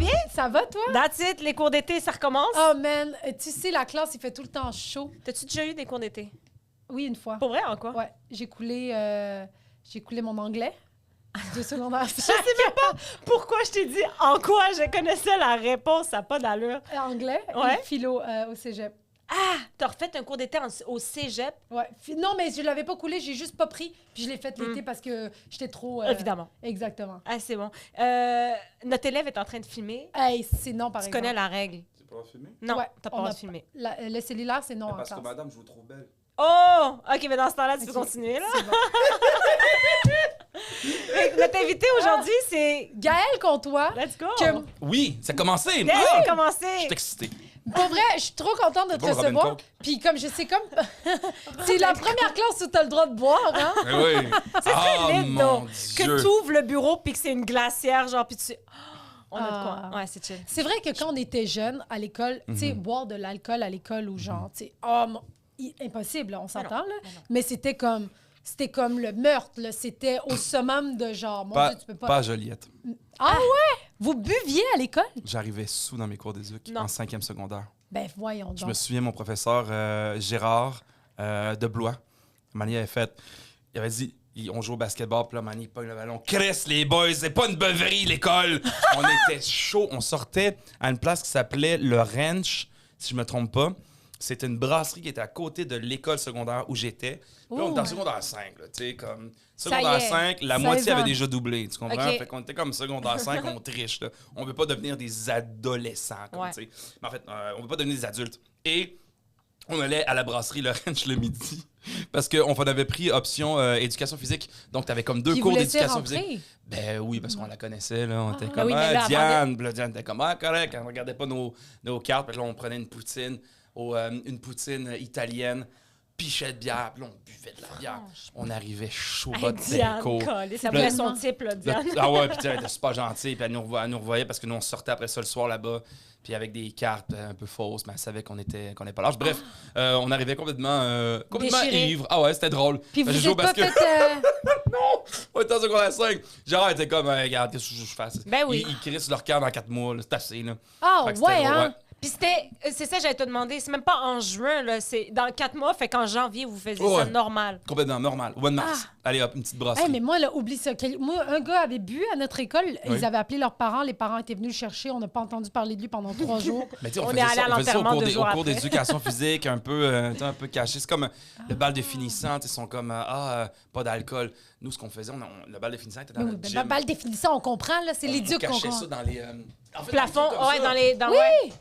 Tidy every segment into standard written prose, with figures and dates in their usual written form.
bien? Ça va, toi? That's it, les cours d'été, ça recommence? Oh, man. Tu sais, la classe, il fait tout le temps chaud. T'as-tu déjà eu des cours d'été? Oui, une fois. Pour vrai, en quoi? Ouais. J'ai coulé mon anglais de secondaire. Je sais même pas pourquoi je t'ai dit en quoi je connaissais la réponse, ça n'a pas d'allure. Anglais Ouais. et philo au cégep. Ah! T'as refait un cours d'été au cégep? Ouais. Non, mais je l'avais pas coulé, j'ai juste pas pris. Puis je l'ai fait l'été parce que j'étais trop... Évidemment. Exactement. Ah, c'est bon. Notre élève est en train de filmer. Hey, c'est non, par Tu exemple. connais la règle. C'est pas filmé? Non, Ouais, t'as pas on le droit a de filmer. Le cellulaire, c'est non en Parce classe. que madame, je vous trouve belle. Oh! OK, mais dans ce temps-là, tu peux Ok. continuer, là. C'est bon. Fait que notre invité aujourd'hui, c'est... Gaël Comtois, Let's go! que, Oui, ça a commencé. Bien, Ah! c'est commencé! Je suis excité. pour vrai, je suis trop contente de te Bon, Robin recevoir. Coke. Puis comme je sais, comme... c'est la première classe où t'as le droit de boire, hein? Eh oui. Ça Ah, serait lit, mon donc, Dieu. que tu ouvres le bureau puis que c'est une glacière, genre, puis tu sais... On a de Ah. quoi? Ouais, c'est chill. C'est vrai que quand on était jeune à l'école, tu sais, boire de l'alcool à l'école ou genre, tu sais, impossible, là, on s'entend, là. mais non. Mais c'était comme le meurtre, là. C'était au summum de genre, mon Dieu, tu peux pas... Pas à Joliette. Ah ouais? Vous buviez à l'école? J'arrivais sous dans mes cours d'éduc Non. en 5e secondaire. Ben voyons donc. Je me souviens, mon professeur Gérard de Blois, Mani avait fait, il avait dit, on joue au basketball, puis là, Mani pogne le ballon. Chris, les boys, c'est pas une beuverie, l'école! On était chaud. On sortait à une place qui s'appelait le Ranch, si je me trompe pas. C'était une brasserie qui était à côté de l'école secondaire où j'étais. Puis là, on était en secondaire 5, là, tu sais, comme... Ça y Secondaire est, 5, la 16 moitié ans. avait déjà doublé, tu comprends? Ok. Fait qu'on était comme secondaire 5, on triche, là. On veut pas devenir des adolescents, comme, Ouais. tu sais. Mais en fait, on veut pas devenir des adultes. Et on allait à la brasserie Le Ranch le midi parce qu'on avait pris option éducation physique. Donc, tu avais comme 2 Puis cours vous laissez d'éducation rentrer? physique. Ben oui, parce qu'on la connaissait, là. On était comme, oui, mais là, Diane. Puis là, Diane était comme, correct. On regardait pas nos cartes. Puis là, on prenait une poutine, une poutine italienne, pichet de bière. Puis là, on buvait de la bière. On arrivait chaud Hey, bas de Diane, cours. calée, ça Puis voulait là- son type, là, Diane. Ah ouais, puis elle était super gentille, puis elle nous revoyait parce que nous, on sortait après ça le soir là-bas, puis avec des cartes un peu fausses, mais elle savait qu'on n'est pas large. Bref, on arrivait complètement Déchiré. ivre. Ah ouais, c'était drôle. Puis Fait que vous j'ai joué êtes au pas basket. fait... On était en secondaire 5. Gérard était comme, regarde, qu'est-ce que je fasse? Ben oui. Ils crissent leur cœur dans 4 mois, là, c'est assez, là. Ah Fait que c'était ouais, drôle, hein? ouais. Puis c'est ça, j'allais te demander, c'est même pas en juin, là, c'est dans 4 mois, fait qu'en janvier, vous faisiez Ouais. ça normal. Complètement normal. Au mois de mars. Allez hop, une petite brasserie. Hey, mais moi, là, oublie ça. Moi, un gars avait bu à notre école. Oui. Ils avaient appelé leurs parents. Les parents étaient venus le chercher. On n'a pas entendu parler de lui pendant 3 jours. Mais tu sais, On faisait est allé ça, à on faisait ça au l'enterrement cours 2 des- jours au cours après. d'éducation physique, un peu caché. C'est comme le bal de finissant, ils sont comme, pas d'alcool. Nous, ce qu'on faisait, le bal de finissant était dans Mais le oui, ben, gym. balle définissant, on comprend. Là, c'est On l'éduc qu'on cachait comprend. ça dans les... en fait, Plafond, des trucs comme ouais, ça. dans les... Dans, Oui! ouais.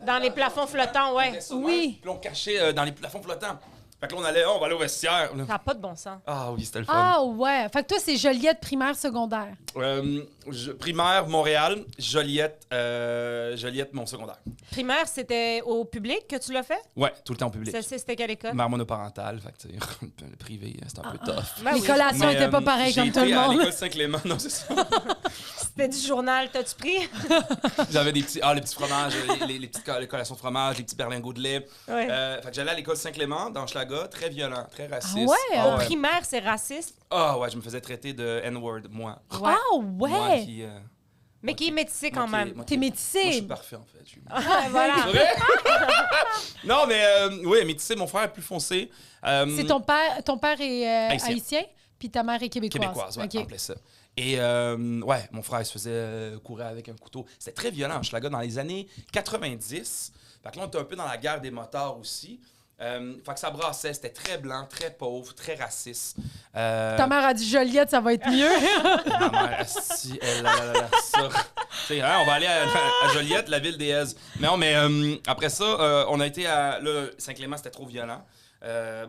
Dans les plafonds flottants, On ouais. mettait ça Oui. de même, Puis là, on cachait dans les plafonds flottants. Fait que là, on va aller au vestiaire. là. Ça n'a pas de bon sens. Ah oui, c'était le fun. Ah ouais. Fait que toi, c'est Joliette primaire, secondaire. Primaire, Montréal, Joliette, mon secondaire. Primaire, c'était au public que tu l'as fait? Ouais, tout le temps au public. C'était quelle école? Mère monoparentale, fait que tu sais, le privé, c'est un peu tough. Ben Les oui. collations Mais, n'étaient pas pareilles j'ai comme tout été le à monde. l'école Saint-Clément, non, c'est ça. C'était du journal, t'as-tu pris? J'avais des petits, les petits fromages, les petites collations de fromage, les petits berlingots de lait. Ouais. Fait que j'allais à l'école Saint-Clément, dans Schlaga, très violent, très raciste. Ah ouais, Au primaire, c'est raciste. Ah ouais, je me faisais traiter de N-word, moi. Ouais. Ah Moi ouais. qui... Mais qui est métissé quand moi qui- même. moi qui- T'es Moi, je métissé. suis parfait, en fait. Ah, voilà. C'est vrai? Non, mais oui, métissé, mon frère est plus foncé. C'est ton père est Haïtien. haïtien, puis ta mère est québécoise. Québécoise, ouais, OK. en plein ça. Et ouais, mon frère, il se faisait courir avec un couteau. C'était très violent, Hochelaga, dans les années 90. Fait que là, on était un peu dans la guerre des motards aussi. Fait que ça brassait, c'était très blanc, très pauvre, très raciste. Ta mère a dit Joliette, ça va être mieux. Ma mère, si, elle a ça. Tu sais, hein, on va aller à Joliette, la ville des Aises. Non, mais après ça, on a été à... Là, Saint-Clément, c'était trop violent.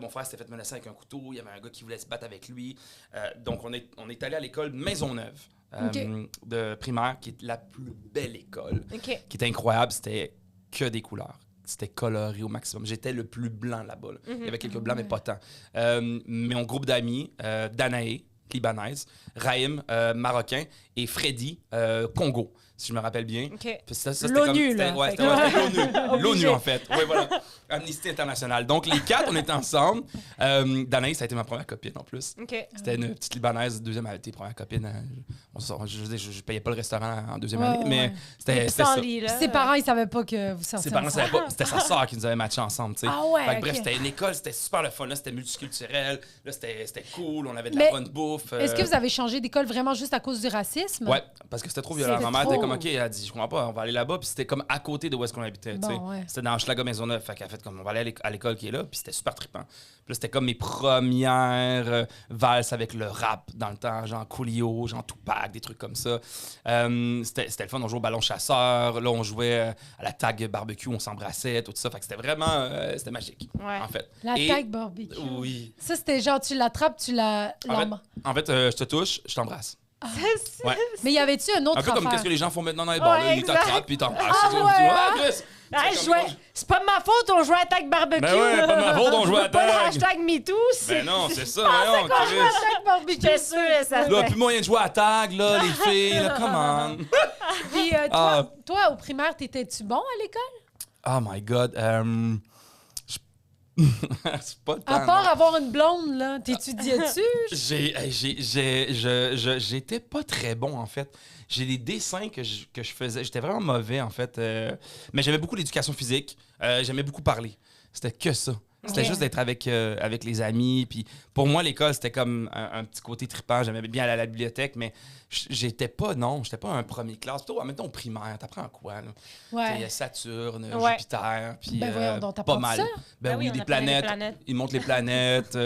Mon frère s'était fait menacer avec un couteau. Il y avait un gars qui voulait se battre avec lui. Donc, on est allé à l'école Maisonneuve de primaire, qui est la plus belle école, OK. qui était incroyable. C'était que des couleurs. C'était coloré au maximum. J'étais le plus blanc là-bas. Là. Il y avait quelques blancs, mais pas tant. Mon groupe d'amis, Danae, libanaise, Raïm, marocain, et Freddy, Congo. si je me rappelle bien. OK. Puis c'était L'ONU, comme- là. c'était- Ouais, Fait c'était que- l'ONU. L'ONU, en fait. Oui, voilà. Amnesty International. Donc, les 4, on était ensemble. Danaïs, ça a été ma première copine, en plus. OK. C'était une petite Libanaise, deuxième, elle a été première copine. Je payais pas le restaurant en deuxième Ouais, année, ouais, mais ouais. c'était ça. Pissenlit, là. Ses parents, ils savaient pas que vous sortiez Ses parents ensemble. savaient pas. C'était sa sœur qui nous avait matché ensemble, tu sais. Ah ouais, Fait que bref, ok. c'était une école, c'était super le fun. Là, c'était multiculturel. Là, c'était cool. On avait de Mais la bonne bouffe. Est-ce que vous avez changé d'école vraiment juste à cause du racisme? Ouais, parce que c'était trop violent. C'était Ma mère était trop. comme, OK, elle a dit, je comprends pas, on va aller là-bas. Puis c'était comme à côté de où est-ce qu'on habitait, tu sais. Bon, ouais. C'était dans Hochelaga-Maisonneuve. Fait qu'elle a fait comme, on va aller à l'école qui est là. Puis c'était super trippant. Puis là, c'était comme mes premières valses avec le rap dans le temps, genre Coolio, genre Tupac, des trucs comme ça. C'était le fun. On jouait au ballon chasseur. Là, on jouait à la tag barbecue, on s'embrassait, tout ça. Fait que c'était vraiment, c'était magique, Ouais. en fait. La Et- tag barbecue. Oui. Ça, c'était genre, tu l'attrapes, tu la... En fait, je te touche, je t'embrasse. Ouais. Mais y avait-tu un autre Un peu comme affaire? qu'est-ce que les gens font maintenant dans les bars. Ouais, là. Ils exact. t'attrapent puis ils t'embrassent. Ah, Tu ouais, dis, hein? Chris! Hey, C'est comme- c'est pas de ma faute, on jouait à Tag Barbecue. Ben ouais, pas de ma faute, on jouait à Pas le tag. hashtag MeToo, c'est... Ben non, c'est ça, voyons, Chris. Tag barbecue. J'étais sûre que ça Là, fait. plus moyen de jouer à tag, là, les filles, là, come on. Puis, Ah. toi, au primaire, t'étais-tu bon à l'école? Oh my God. C'est pas le temps. À part non. avoir une blonde, là, t'étudiais-tu? J'étais pas très bon, en fait. J'ai des dessins que je faisais. J'étais vraiment mauvais, en fait. Mais j'aimais beaucoup l'éducation physique. J'aimais beaucoup parler. C'était que ça. C'était Ok. juste d'être avec les amis. Puis pour moi, l'école, c'était comme un petit côté trippant. J'aimais bien aller à la bibliothèque, mais j'étais pas un premier classe. Plutôt, mettons, au primaire, t'apprends quoi, là? Il y Ouais. a Saturne, Ouais. Jupiter, puis Ben voyons donc, pas t'apprends mal. ça? Ben Ben oui, oui, on des apprenait les planètes. planètes. Ils montrent les planètes.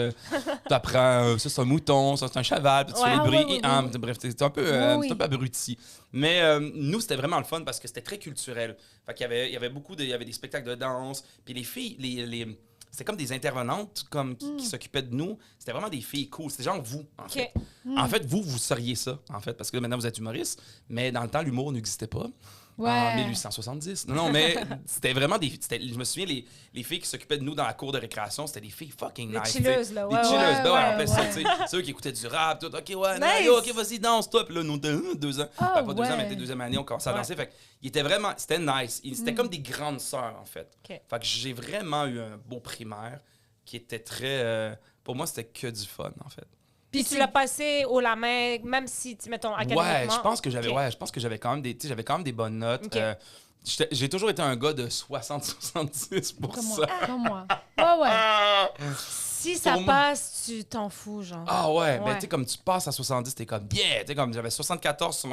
T'apprends, ça c'est un mouton, ça c'est un cheval, puis tu fais Ouais. les Ah, bruits. oui, oui, et, oui. bref, c'est un peu, Oui, c'est un oui. peu abruti. Mais nous, c'était vraiment le fun parce que c'était très culturel. Fait qu'il y avait beaucoup il y avait des spectacles de danse. Puis les filles, c'était comme des intervenantes qui s'occupaient de nous. C'était vraiment des filles cool. C'était genre vous, en fait. En fait, vous seriez ça, en fait, parce que maintenant, vous êtes humoriste. Mais dans le temps, l'humour n'existait pas. Ouais. En 1870. Non, mais c'était vraiment je me souviens, les filles qui s'occupaient de nous dans la cour de récréation, c'était des filles fucking Les nice. chilleuses, t'sais. là, Des ouais, chilleuses, ouais, ben ouais, en ouais, plus, ça, ouais. tu sais. C'est eux qui écoutaient du rap, tout. OK, ouais, Nice. OK, vas-y, danse-toi. Puis là, nous, 2 ans. Ah, Pas 2 ans, ouais. mais deuxième année, on commençait à Ouais. danser. Fait il était vraiment, c'était nice. C'était comme des grandes sœurs, en fait. OK. Fait que j'ai vraiment eu un beau primaire qui était très. Pour moi, c'était que du fun, en fait. Puis tu l'as passé haut la main, même si, mettons, académiquement. Ouais, je pense que j'avais OK. je pense que j'avais quand même des bonnes notes. OK. J'ai toujours été un gars de 60-70 pour Comme ça. moi. Comme moi. Ouais, ouais. Si ça Pour moi- passe, tu t'en fous, genre. Ah ouais, mais Ouais. tu sais, comme tu passes à 70, t'es comme, yeah! Tu sais, comme j'avais 74 sur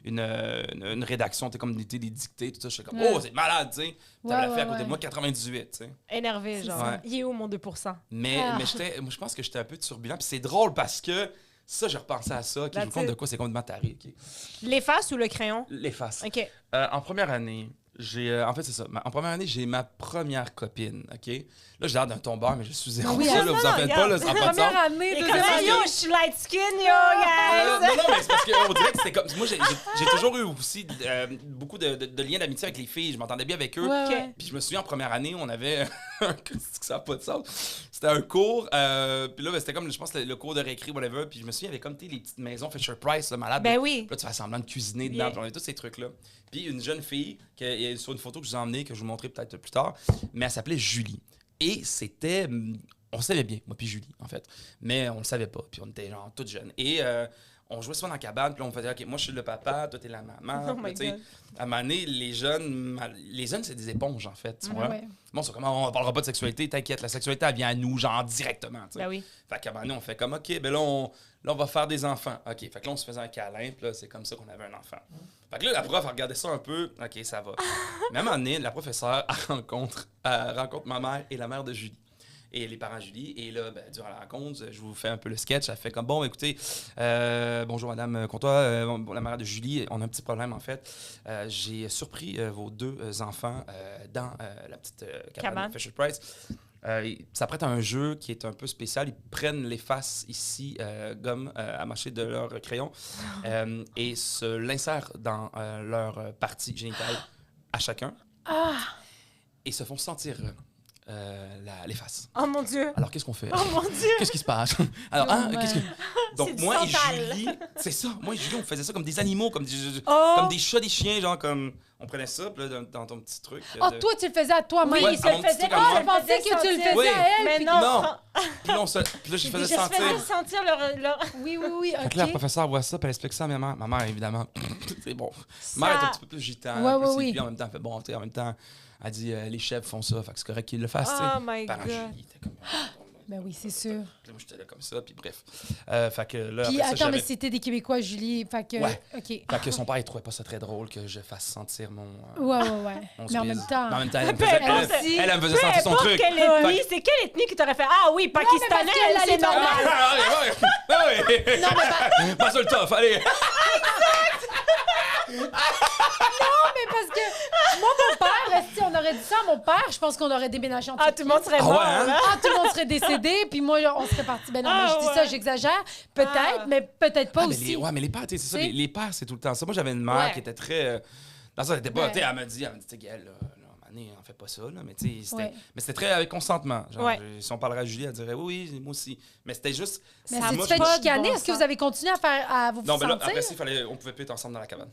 une rédaction, t'es comme des dictées, tout ça. Je suis comme, Ouais. oh, c'est malade, tu sais. Ouais, T'avais fait à ouais, côté de ouais. moi 98, tu sais. Énervé, C'est genre. ça. Il est où mon 2%? Mais, Ah. moi, je pense que j'étais un peu turbulent. Puis c'est drôle parce que ça, j'ai repensé à ça. Je me That's compte it. de quoi c'est complètement taré. OK? L'efface ou le crayon? Les faces. OK. En première année, en fait, c'est ça. En première année, j'ai ma première copine, OK? Là, j'ai l'air d'un tombeur, mais je suis zéro. Oui, ça, hein? là, vous en faites pas, là, ça n'a pas de sens. Première année, Et deuxième comment, année. yo, je suis light skin, yo, Non, guys! non, mais c'est parce qu'on dirait que c'était comme. Moi, j'ai toujours eu aussi beaucoup de liens d'amitié avec les filles. Je m'entendais bien avec eux. Ouais, OK. ouais. Puis je me souviens, en première année, on avait. Qu'est-ce que ça n'a pas de sens? C'était un cours. Puis là, ben, c'était comme, je pense, le cours de récré, whatever. Puis je me souviens, il y avait comme, tu sais, les petites maisons Fisher Price, là, malade. Ben là. oui. Puis là, tu fais semblant de cuisiner dedans. Yeah. Puis on avait tous ces trucs-là. Puis une jeune fille, sur une photo que je vous ai emmenée, que je vous montrerai peut-être plus tard, mais elle s'appelait Julie. Et c'était. On le savait bien, moi puis Julie, en fait. Mais on le savait pas. Puis on était genre toutes jeunes. Et on jouait souvent dans la cabane. Puis là, on faisait, OK, moi, je suis le papa, toi, t'es la maman. Oh Puis là, my tu sais, God. à un moment donné, les jeunes, c'est des éponges, en fait. Tu vois? Ouais. Bon, c'est comme, on parlera pas de sexualité, t'inquiète, la sexualité, elle vient à nous, genre directement. Tu sais. Ben oui. Fait qu'à un moment donné, on fait comme, OK, ben là, on va faire des enfants. OK, fait que là, on se faisait un câlin, puis là, c'est comme ça qu'on avait un enfant. Fait que là, la prof, elle regardait ça un peu, OK, ça va. Mais à un moment donné, la professeure, elle rencontre ma mère et la mère de Julie. Et les parents de Julie. Et là, ben, durant la rencontre, je vous fais un peu le sketch. Elle fait comme, bon, écoutez, bonjour Madame Comtois, la mère de Julie, on a un petit problème en fait. J'ai surpris vos 2 enfants dans la petite cabane Cabane. Fisher Price. Ils s'apprêtent à un jeu qui est un peu spécial. Ils prennent les faces ici, gomme à mâcher de leur crayon, et se l'insèrent dans leur partie génitale à chacun. Et se font sentir les faces. Oh mon Dieu. Alors, qu'est-ce qu'on fait? Oh mon Dieu. Qu'est-ce qui se passe? Alors, qu'est-ce que... C'est Donc, du moi et santal. Julie, c'est ça. Moi et Julie, on faisait ça comme des animaux, comme Oh. comme des chats, des chiens, genre comme... On prenait ça, puis là, dans ton petit truc. Ah, toi, tu le faisais à toi, moi. Oui, Ouais, il se à le mon petit faisait. truc à moi. Je pensais que tu le faisais Oui. à elle. Mais puis- non. Non. Puis là, puis là, je faisais Je se sentir... faisais sentir leur... Oui, oui, oui, Fait que là, le OK. professeur voit ça, puis elle explique ça à ma mère. Ma mère, évidemment, c'est bon. Ma mère est un petit peu plus gitane. Ouais, un peu ouais, ci, oui. Puis en même temps, elle fait bon, tu sais, en même temps, elle dit les chefs font ça, fait que c'est correct qu'ils le fassent, tu sais. Oh my Parents, God. Julie était comme... Ben oui, c'est sûr. Puis là, moi, j'étais là comme ça, puis bref. Fait que là, Puis après ça, attends, mais j'avais... c'était des Québécois, Julie. Fait que. Ouais. OK. Fait que son père, il trouvait pas ça très drôle que je fasse sentir mon... Ouais, ouais, ouais. mon Mais en space. même temps. Mais en même temps, elle me Peu faisait, importe. elle me faisait Peu sentir son importe truc. quelle ethnie, c'est quelle ethnie qui t'aurait fait? Ah oui, pakistanais, qu'elle allait c'est dans normal. Ah ouais. Non, mais Pas sur le tough, allez. mais parce que moi, mon père, si on aurait dit ça à mon père, je pense qu'on aurait déménagé en Ah, tout le monde serait mort, ouais, hein? là. Ah, tout le monde serait décédé, puis moi, on serait parti. Ben non, Ah, mais je dis ouais. ça, j'exagère. Peut-être, Ah. mais peut-être pas Ah, mais aussi. mais les pères, tu sais, c'est ça, Tu sais? les pères, c'est tout le temps ça. Moi, j'avais une mère Ouais. qui était très... dans ça, elle était pas... Ouais. Tu sais, elle m'a dit, tu sais, Gaëlle, là, Mané, on fait pas ça, là. Mais tu sais, c'était... Ouais. Mais c'était très avec consentement. Genre, Ouais. si on parlerait à Julie, elle dirait, oui, moi aussi. Mais c'était juste... Mais Ça c'est moi, fait je me- chicaner. bon Est-ce que sens. vous avez continué à vous Non, mais là, sentir? après ça, on pouvait plus être ensemble dans la cabane.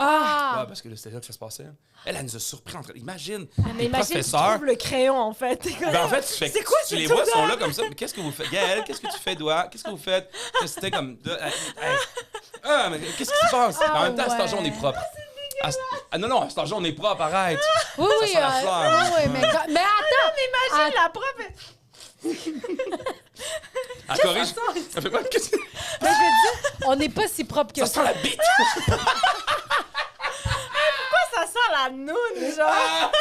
Ah! Ouais, parce que là, c'était là que ça se passait. Elle nous a surpris entre... Imagine, Mais les imagine, tu professeurs... trouves le crayon, en fait. Ben, en fait, C'est quoi tu cette les vois, ils sont odeur? là comme ça. Mais qu'est-ce que vous faites? Gaëlle, qu'est-ce que tu fais, Doua? Qu'est-ce que vous faites? C'était comme. Ah, mais qu'est-ce qui se passe? Ah, en même temps, à cet âge, on ouais. est propre. Non, à cet âge, on est propre, arrête. Oui, Ça oui, sent la fleur. oui, mais attends! Imagine la prof. Elle corrige. Elle fait quoi? Qu'est-ce que... Mais je veux dire, on n'est pas si propre que Ça ça. sent la bite! Ça sent la noune, genre.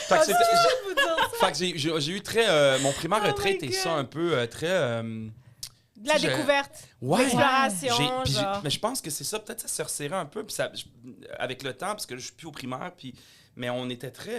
Fait que c'était- vous dire ça. fait que j'ai eu très. Mon primaire Oh retrait my était God. ça un peu très. De la J'ai- découverte. Ouais. L'exploration, Puis genre. mais je pense que c'est ça, peut-être ça se resserrait un peu, puis ça, avec le temps, parce que là, je suis plus au primaire, puis, mais on était très...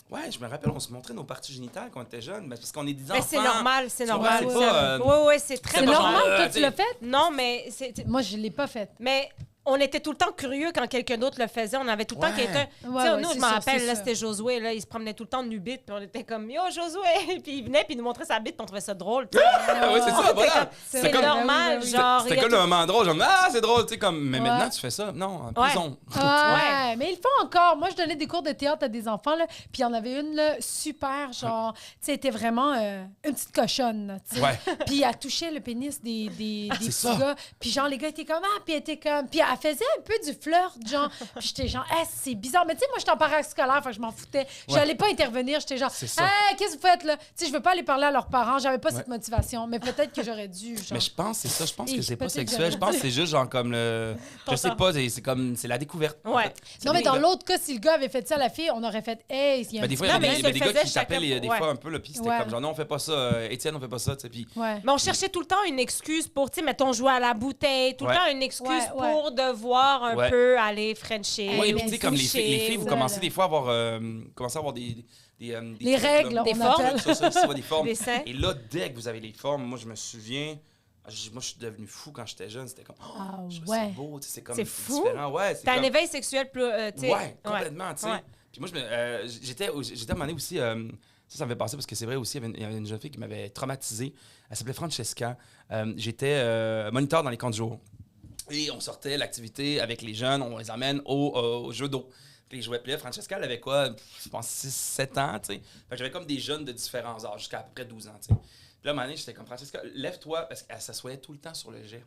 ouais, je me rappelle, on se montrait nos parties génitales quand on était jeunes, mais parce qu'on est des enfants. Mais c'est normal, c'est Tu vois, normal. c'est pas, Oui, c'est très c'est C'est pas normal. normal, toi, tu tu l'as sais. fait? Non, mais c'est... Moi, je l'ai pas fait. Mais on était tout le temps curieux quand quelqu'un d'autre le faisait. On avait tout le temps Ouais. quelqu'un... Ouais, Tu sais, ouais, nous, c'est je me sûr, rappelle, c'est là, sûr. c'était Josué, là, il se promenait tout le temps nu bite, puis on était comme « Yo, Josué! » Puis il venait, puis il nous montrait sa bite, puis on trouvait ça drôle. Ah oui, c'est ça, voilà. C'est comme- normal, oui, oui, oui. genre... C'était il y a comme tout- un moment drôle, genre, ah, c'est drôle, tu sais, comme, mais Ouais. maintenant, tu fais ça. Non, en prison. Ouais, mais ils le font encore. Moi, je donnais des cours de théâtre à des enfants, là, puis il y en avait une, là, super, genre, tu sais, elle était vraiment une petite cochonne, là, tu sais. Ouais. Puis elle touchait le pénis des c'est petits ça. gars. Puis genre, les gars étaient comme, ah, puis elle était comme... Puis elle faisait un peu du flirt, genre. Puis j'étais genre, c'est bizarre. Mais tu sais, moi, j'étais en parascolaire, fait que je m'en foutais. J'allais pas intervenir, j'étais genre, C'est ça. qu'est-ce que vous faites, là? Tu sais, je veux pas aller parler à leurs parents, j'avais pas cette motivation. Mais peut-être que j'aurais dû, genre... Mais je pense, c'est ça, je pense Et que c'est pas peut-être sexuel. Je pense que c'est juste genre comme le. Je sais pas, c'est comme. C'est la découverte. en Ouais. fait. C'est Non, mais bien dans de- l'autre cas, si le gars avait fait ça à la fille, on aurait fait, hey, il y a un Ben, des petit fois, il y Non, avait mais des, ils ben, se des le gars qui faisaient chacun t'appellent des pour- fois un peu, là, puis c'était Ouais. comme genre, non, on fait pas ça, Étienne, on fait pas ça, tu sais, puis. Ouais. Mais on cherchait tout le temps une excuse pour, tu sais, mettons, jouer à la bouteille, tout Ouais. le temps une excuse Ouais, ouais. pour devoir un Ouais. peu aller frencher. Oui, mais puis tu sais, comme les filles, vous ça, commencez là. des fois à avoir, commencez à avoir des Les trucs, règles, là. on Des formes. appelle. Ça, des formes. Des seins. Et là, dès que vous avez les formes, moi, je me souviens, moi, je suis devenu fou quand j'étais jeune. C'était comme, Ah, je trouve ouais. ça beau, tu sais, c'est comme C'est fou. différent. Ouais, c'est T'as un comme... éveil sexuel plus, tu sais. Ouais, complètement, tu sais. Ouais. Puis moi, j'étais à un moment donné aussi, ça me fait penser parce que c'est vrai aussi, il y avait une jeune fille qui m'avait traumatisé. Elle s'appelait Francesca. J'étais moniteur dans les camps de jour. Et on sortait l'activité avec les jeunes, on les amène au jeu d'eau. Puis je jouais. Puis là, Francesca, elle avait quoi? Je pense 6-7 ans, tu sais. Fait que j'avais comme des jeunes de différents âges, jusqu'à à peu près 12 ans, tu sais. Puis là, à un moment donné, j'étais comme, Francesca, lève-toi, parce qu'elle s'assoyait tout le temps sur le jet.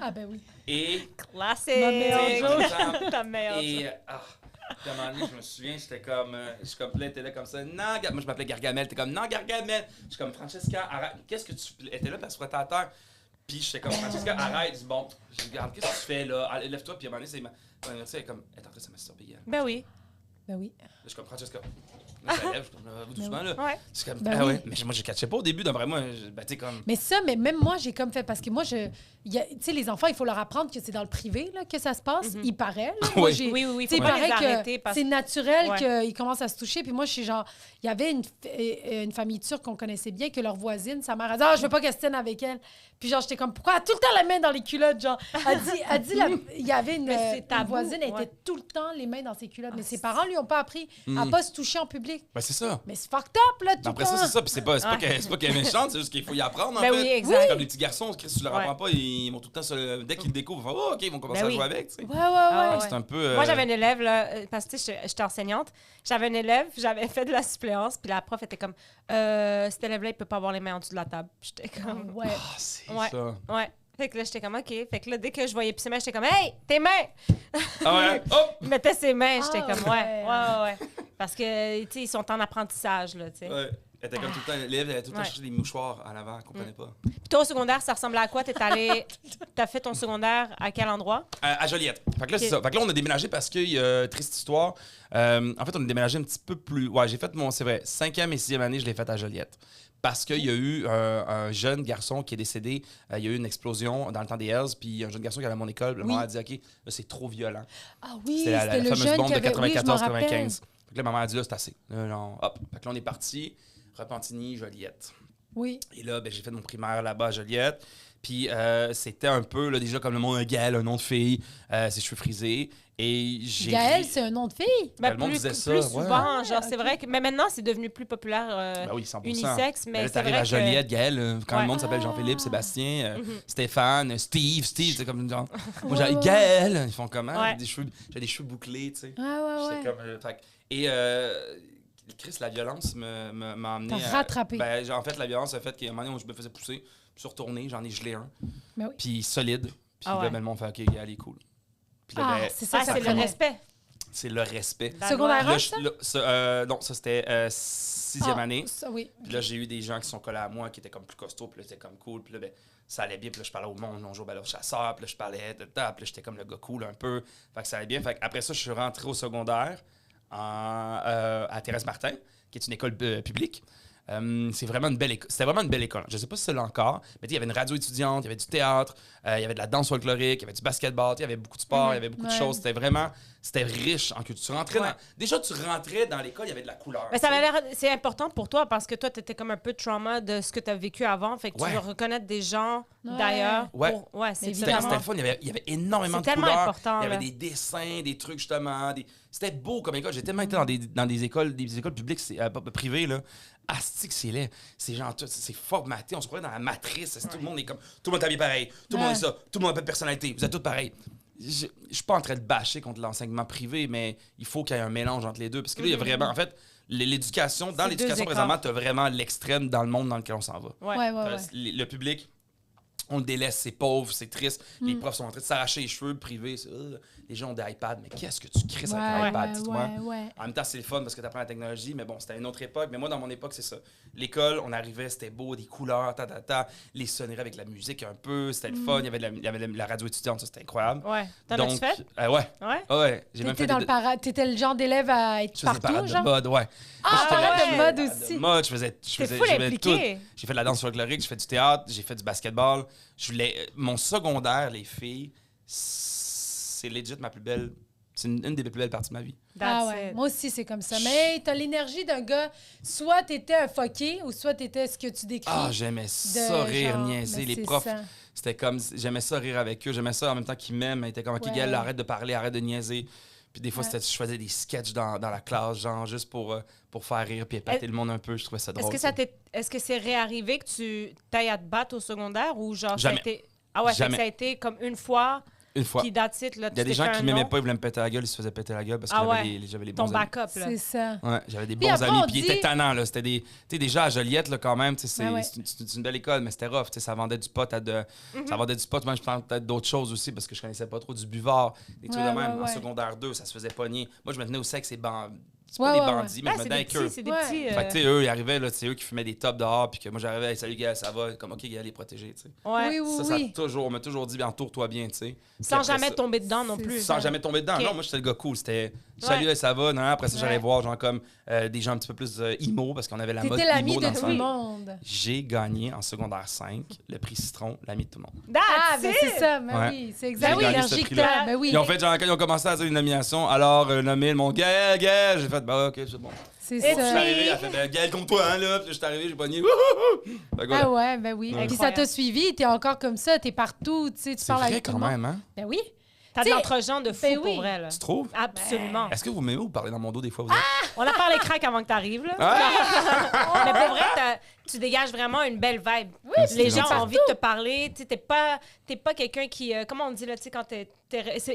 Ah, ben oui. Et... Classique. Ma meilleure tu sais, joke. comme ça, Ta meilleure joke. et puis à un moment donné, je me souviens, j'étais comme, là, t'es là comme ça, non, moi je m'appelais Gargamel, t'es comme, non, Gargamel. Je suis comme, Francesca, arrête, qu'est-ce que tu. Elle était là, puis elle se frottait à terre. Puis j'étais comme, Francesca, arrête, dis bon, je regarde, qu'est-ce que tu fais là? Allez, lève-toi, puis à un moment donné, elle est comme, elle est en train de se masturber, Guy. Là, Ben oui. Ben oui. je suis comme, Francesca. Là, ça lève, je suis comme, vous doucement, là. Ouais. Je suis comme, Ben ah oui. ouais. Mais moi, je catchais pas au début, d'après moi, ben, tu sais, comme. Mais ça, mais même moi, j'ai comme fait, parce que moi, tu sais, les enfants, il faut leur apprendre que c'est dans le privé là, que ça se passe. Il paraît. Là. Moi, Oui. j'ai- Oui, oui, oui. Tu sais, Faut il pas les paraît arrêter que parce c'est naturel Ouais. qu'ils commencent à se toucher. Puis moi, je suis genre, il y avait une famille turque qu'on connaissait bien, que leur voisine, sa mère, a dit, ah, je veux pas qu'elle se tienne avec elle. Puis genre, j'étais comme, pourquoi elle a tout le temps la main dans les culottes, genre. Elle dit il y avait Mais c'est une tabou, voisine, elle ouais. était tout le temps les mains dans ses culottes. Mais ses parents lui ont pas appris à Mm. pas se toucher en public. public. Ben, c'est ça. Mais c'est fucked up, là, tout le Après temps. ça, c'est ça. Puis c'est pas qu'elle est méchante, c'est juste qu'il faut y apprendre, en Ben fait. oui, exact. C'est comme les petits garçons, si tu leur Ouais. apprends pas, ils vont tout le temps, dès qu'ils le découvrent, ils vont faire, oh, OK, ils vont commencer Ben à oui. jouer avec, tu sais. Ouais. Ah ouais. C'est un peu... Moi, j'avais une élève, là, parce que tu sais, j'étais enseignante. J'avais une élève, j'avais fait de la suppléance, puis la prof était comme cet élève-là, il peut pas avoir les mains en dessous de la table. Puis j'étais comme Ouais. Ah, c'est Ouais. ça. ouais. Fait que là, j'étais comme OK. Fait que là, dès que je voyais plus ses mains, j'étais comme hey, tes mains! Ah ouais? Hop! Il mettait ses mains, j'étais Ah, comme ouais. ouais. Parce que, tu sais, ils sont en apprentissage, là, tu sais. Ouais. Elle était comme tout le temps, l'élève, elle allait tout le temps Ouais. chercher des mouchoirs en avant, elle comprenait pas. Puis toi, au secondaire, ça ressemblait à quoi? T'as fait ton secondaire à quel endroit? À Joliette. Fait que là, c'est Ok. ça. Fait que là, on a déménagé parce que, triste histoire, en fait, on a déménagé un petit peu plus... Ouais, j'ai fait c'est vrai, 5e et 6e année, je l'ai fait à Joliette. Parce qu'il y a eu un jeune garçon qui est décédé. Il y a eu une explosion dans le temps des Hells, puis un jeune garçon qui allait à mon école. Le Oui. maman a dit, OK, là, c'est trop violent. Ah oui, C'était la c'était le fameuse jeune bombe qui de avait... Oui, je m'en 94-95. rappelle. Fait que là, maman a dit, là, c'est assez. Là, non, hop. Fait que là, on est parti. Repentigny, Joliette. Oui. Et là, ben, j'ai fait mon primaire là-bas à Joliette. Puis c'était un peu, là, déjà, comme le nom Gaël, un nom de fille, ses cheveux frisés. Et j'ai... Gaëlle, c'est un nom de fille. Ben, le monde disait plus ça, souvent, ouais. genre, Ah, c'est ok. vrai que... Mais maintenant, c'est devenu plus populaire Ben oui, 100%. unisexe, mais là, c'est t'arrives vrai à Joliette, que... Gaël, quand Ouais. le monde s'appelle Jean-Philippe, Ah. Sébastien, Mhm. Stéphane, Steve, c'est comme genre... Moi, Ouais, j'ai ouais. Gaël! Ils font comment? Ouais. J'ai des cheveux bouclés, tu sais. Ouais. J'étais comme... Et Chris, la violence m'a amené T'as rattrapé. Ben, en fait, la violence a fait qu'à un moment donné, où je me faisais pousser, je suis retourné, j'en ai gelé un, Ben oui. puis solide. Puis Ah là, ouais. ben, le monde fait OK, Gaël est cool. Puis là, Ah, ben, c'est ça, Ah, ça c'est le prenait. respect. c'est le respect. La Secondaire loi. un, Là, ça? non, ça c'était 6e Ah, année. ça, oui. Puis là, j'ai eu des gens qui sont collés à moi, qui étaient comme plus costauds, puis là, c'était comme cool. Puis là, ben, ça allait bien. Puis là, je parlais au monde, on jouait au ballon chasseur, puis là, je parlais de temps, puis là, j'étais comme le gars cool un peu. Fait que ça allait bien. Fait après ça, je suis rentré au secondaire à Thérèse Martin, qui est une école publique. C'est vraiment une belle école. C'était vraiment une belle école. Je sais pas si c'est là encore, mais il y avait une radio étudiante, il y avait du théâtre, il y avait de la danse folklorique, il y avait du basketball, il y avait beaucoup de sport, il y avait beaucoup de Ouais. choses. C'était riche en culture. Tu rentrais Ouais. déjà, tu rentrais dans l'école, il y avait de la couleur. Mais ça tu sais. avait l'air... C'est important pour toi parce que toi, t'étais comme un peu trauma de ce que t'as vécu avant. Fait que Ouais. tu veux reconnaître des gens Ouais. d'ailleurs. Ouais. Ouais, c'est C'était vraiment... le fun. Il y avait énormément de C'est tellement couleurs. important, Il y avait là. des dessins, des trucs, justement. C'était beau comme école. J'ai tellement été dans des écoles publiques, privées, là. Astique, c'est laid. C'est genre, c'est formaté. On se croirait dans la matrice. Tout le monde est comme... Tout le monde est habillé pareil. Tout le monde Ouais. est ça. Tout le monde a pas de personnalité. Vous êtes tous pareils. Je suis pas en train de bâcher contre l'enseignement privé, mais il faut qu'il y ait un mélange entre les deux. Parce que là, il y a vraiment... En fait, l'éducation... Dans C'est l'éducation, deux présentement, t'as vraiment l'extrême dans le monde dans lequel on s'en va. Ouais. Ouais. Le public, on le délaisse, c'est pauvre, c'est triste. Mm. Les profs sont en train de s'arracher les cheveux, le privé. Les gens ont des iPads, mais qu'est-ce que tu crisses avec un iPad, dis-moi? ouais. En même temps, c'est le fun parce que tu apprends la technologie, mais bon, c'était une autre époque. Mais moi, dans mon époque, c'est ça. L'école, on arrivait, c'était beau, des couleurs, les sonneries avec la musique un peu, c'était le fun. Il y avait la radio étudiante, ça, c'était incroyable. Ouais. T'en Donc, as-tu fait? ouais. Ouais. Ouais, j'ai même fait T'étais le genre d'élève à être je faisais partout, parade genre? de mode, ouais. Ah, Moi, j'étais parade là- de mode parade aussi. de mode, je T'es faisais full tout. impliqué. J'ai fait de la danse folklorique, j'ai fait du théâtre, j'ai fait du basketball. Mon secondaire, les filles, c'est legit ma plus belle... C'est une des plus belles parties de ma vie. Ah That's ouais, it. moi aussi c'est comme ça. Mais t'as l'énergie d'un gars, soit t'étais un fucké ou soit t'étais ce que tu décris. Ah, j'aimais ça, rire, genre, niaiser. mais Les c'est profs, ça. c'était comme... J'aimais ça, rire avec eux. J'aimais ça en même temps qu'ils m'aiment. Ils étaient comme, OK, Ouais. Gaël, arrête de parler, arrête de niaiser. Puis des fois, Ouais. je faisais des sketchs dans la classe, genre, juste pour faire rire puis épater le monde un peu. Je trouvais ça drôle. Est-ce que c'est réarrivé que tu t'ailles à te battre au secondaire ou genre Jamais. ça a été... Ah ouais, fait que Jamais. ça a été comme une fois, Une fois. puis that's it, là, Il y a tu des t'es gens fait qui un m'aimaient nom, pas, ils voulaient me péter la gueule, ils se faisaient péter la gueule parce que Ah ouais. j'avais les ton bons amis. backup, là. C'est ça. Ouais, j'avais des Puis bons après, amis, on puis ils dit- étaient tannants, là. C'était des... Tu sais, déjà à Joliette, là, quand même, tu sais, Ouais. c'est une belle école, mais c'était rough, tu sais, ça vendait du pot Mhm. Ça vendait du pot, moi, je prends peut-être d'autres choses aussi, parce que je connaissais pas trop du buvard, des trucs Ouais, de même. ouais, En ouais. secondaire 2, ça se faisait pogner. Moi, je me tenais au sexe et c'est Ouais, pas des ouais, bandits, mais Ah, je me c'est tenais des avec eux. petits, c'est des Ouais. petits... Fait que, tu sais, eux, ils arrivaient, là, c'est eux qui fumaient des tops dehors, puis que moi, j'arrivais, hey, salut, gars, ça va? Comme, OK, gars, les protéger, tu sais. ouais. Oui, Ça, oui. on m'a toujours dit, entoure-toi bien, tu sais. Puis Sans après jamais ça- tomber dedans non C'est plus. ça. sans jamais tomber dedans. Ok. Non, moi, j'étais le gars cool. C'était salut, Ouais. ça va. Non, après ça, j'allais Ouais. voir, genre, comme des gens un petit peu plus emo, parce qu'on avait la mode T'étais l'ami emo de dans tout le le temps. monde. J'ai gagné en secondaire 5 le prix Citron, l'ami de tout le monde. Ah, That's ben it! c'est ça, ben Ouais. oui, c'est J'ai exactement gagné l'énergie ce que prix-là. t'as. Ben oui, Ils ont fait, genre, quand ils ont commencé à dire une nomination, alors, nommer mon Gaël, j'ai fait, bah, OK, c'est bon. c'est Et Je suis ça. arrivé, elle a fait, ben, Gaël, contre toi, hein, là. Puis je suis arrivé, j'ai pogné. Wouhou! Fait que voilà. Ah ouais, ben oui. Ouais. Puis ça t'a suivi, t'es encore comme ça, t'es partout, tu sais, tu C'est parles vrai avec tout quand le monde. même, hein? Ben oui. T'as de T'sais, l'entre-gens de fou ben pour oui. vrai, là. Tu trouves? Absolument. Est-ce que vous m'aimez ou vous parlez dans mon dos des fois, vous autres? On a parlé crack avant que t'arrives, là. Mais pour vrai, tu dégages vraiment une belle vibe. Les gens ont envie de te parler. Tu sais, t'es pas quelqu'un qui... comment on dit, là, tu sais, quand il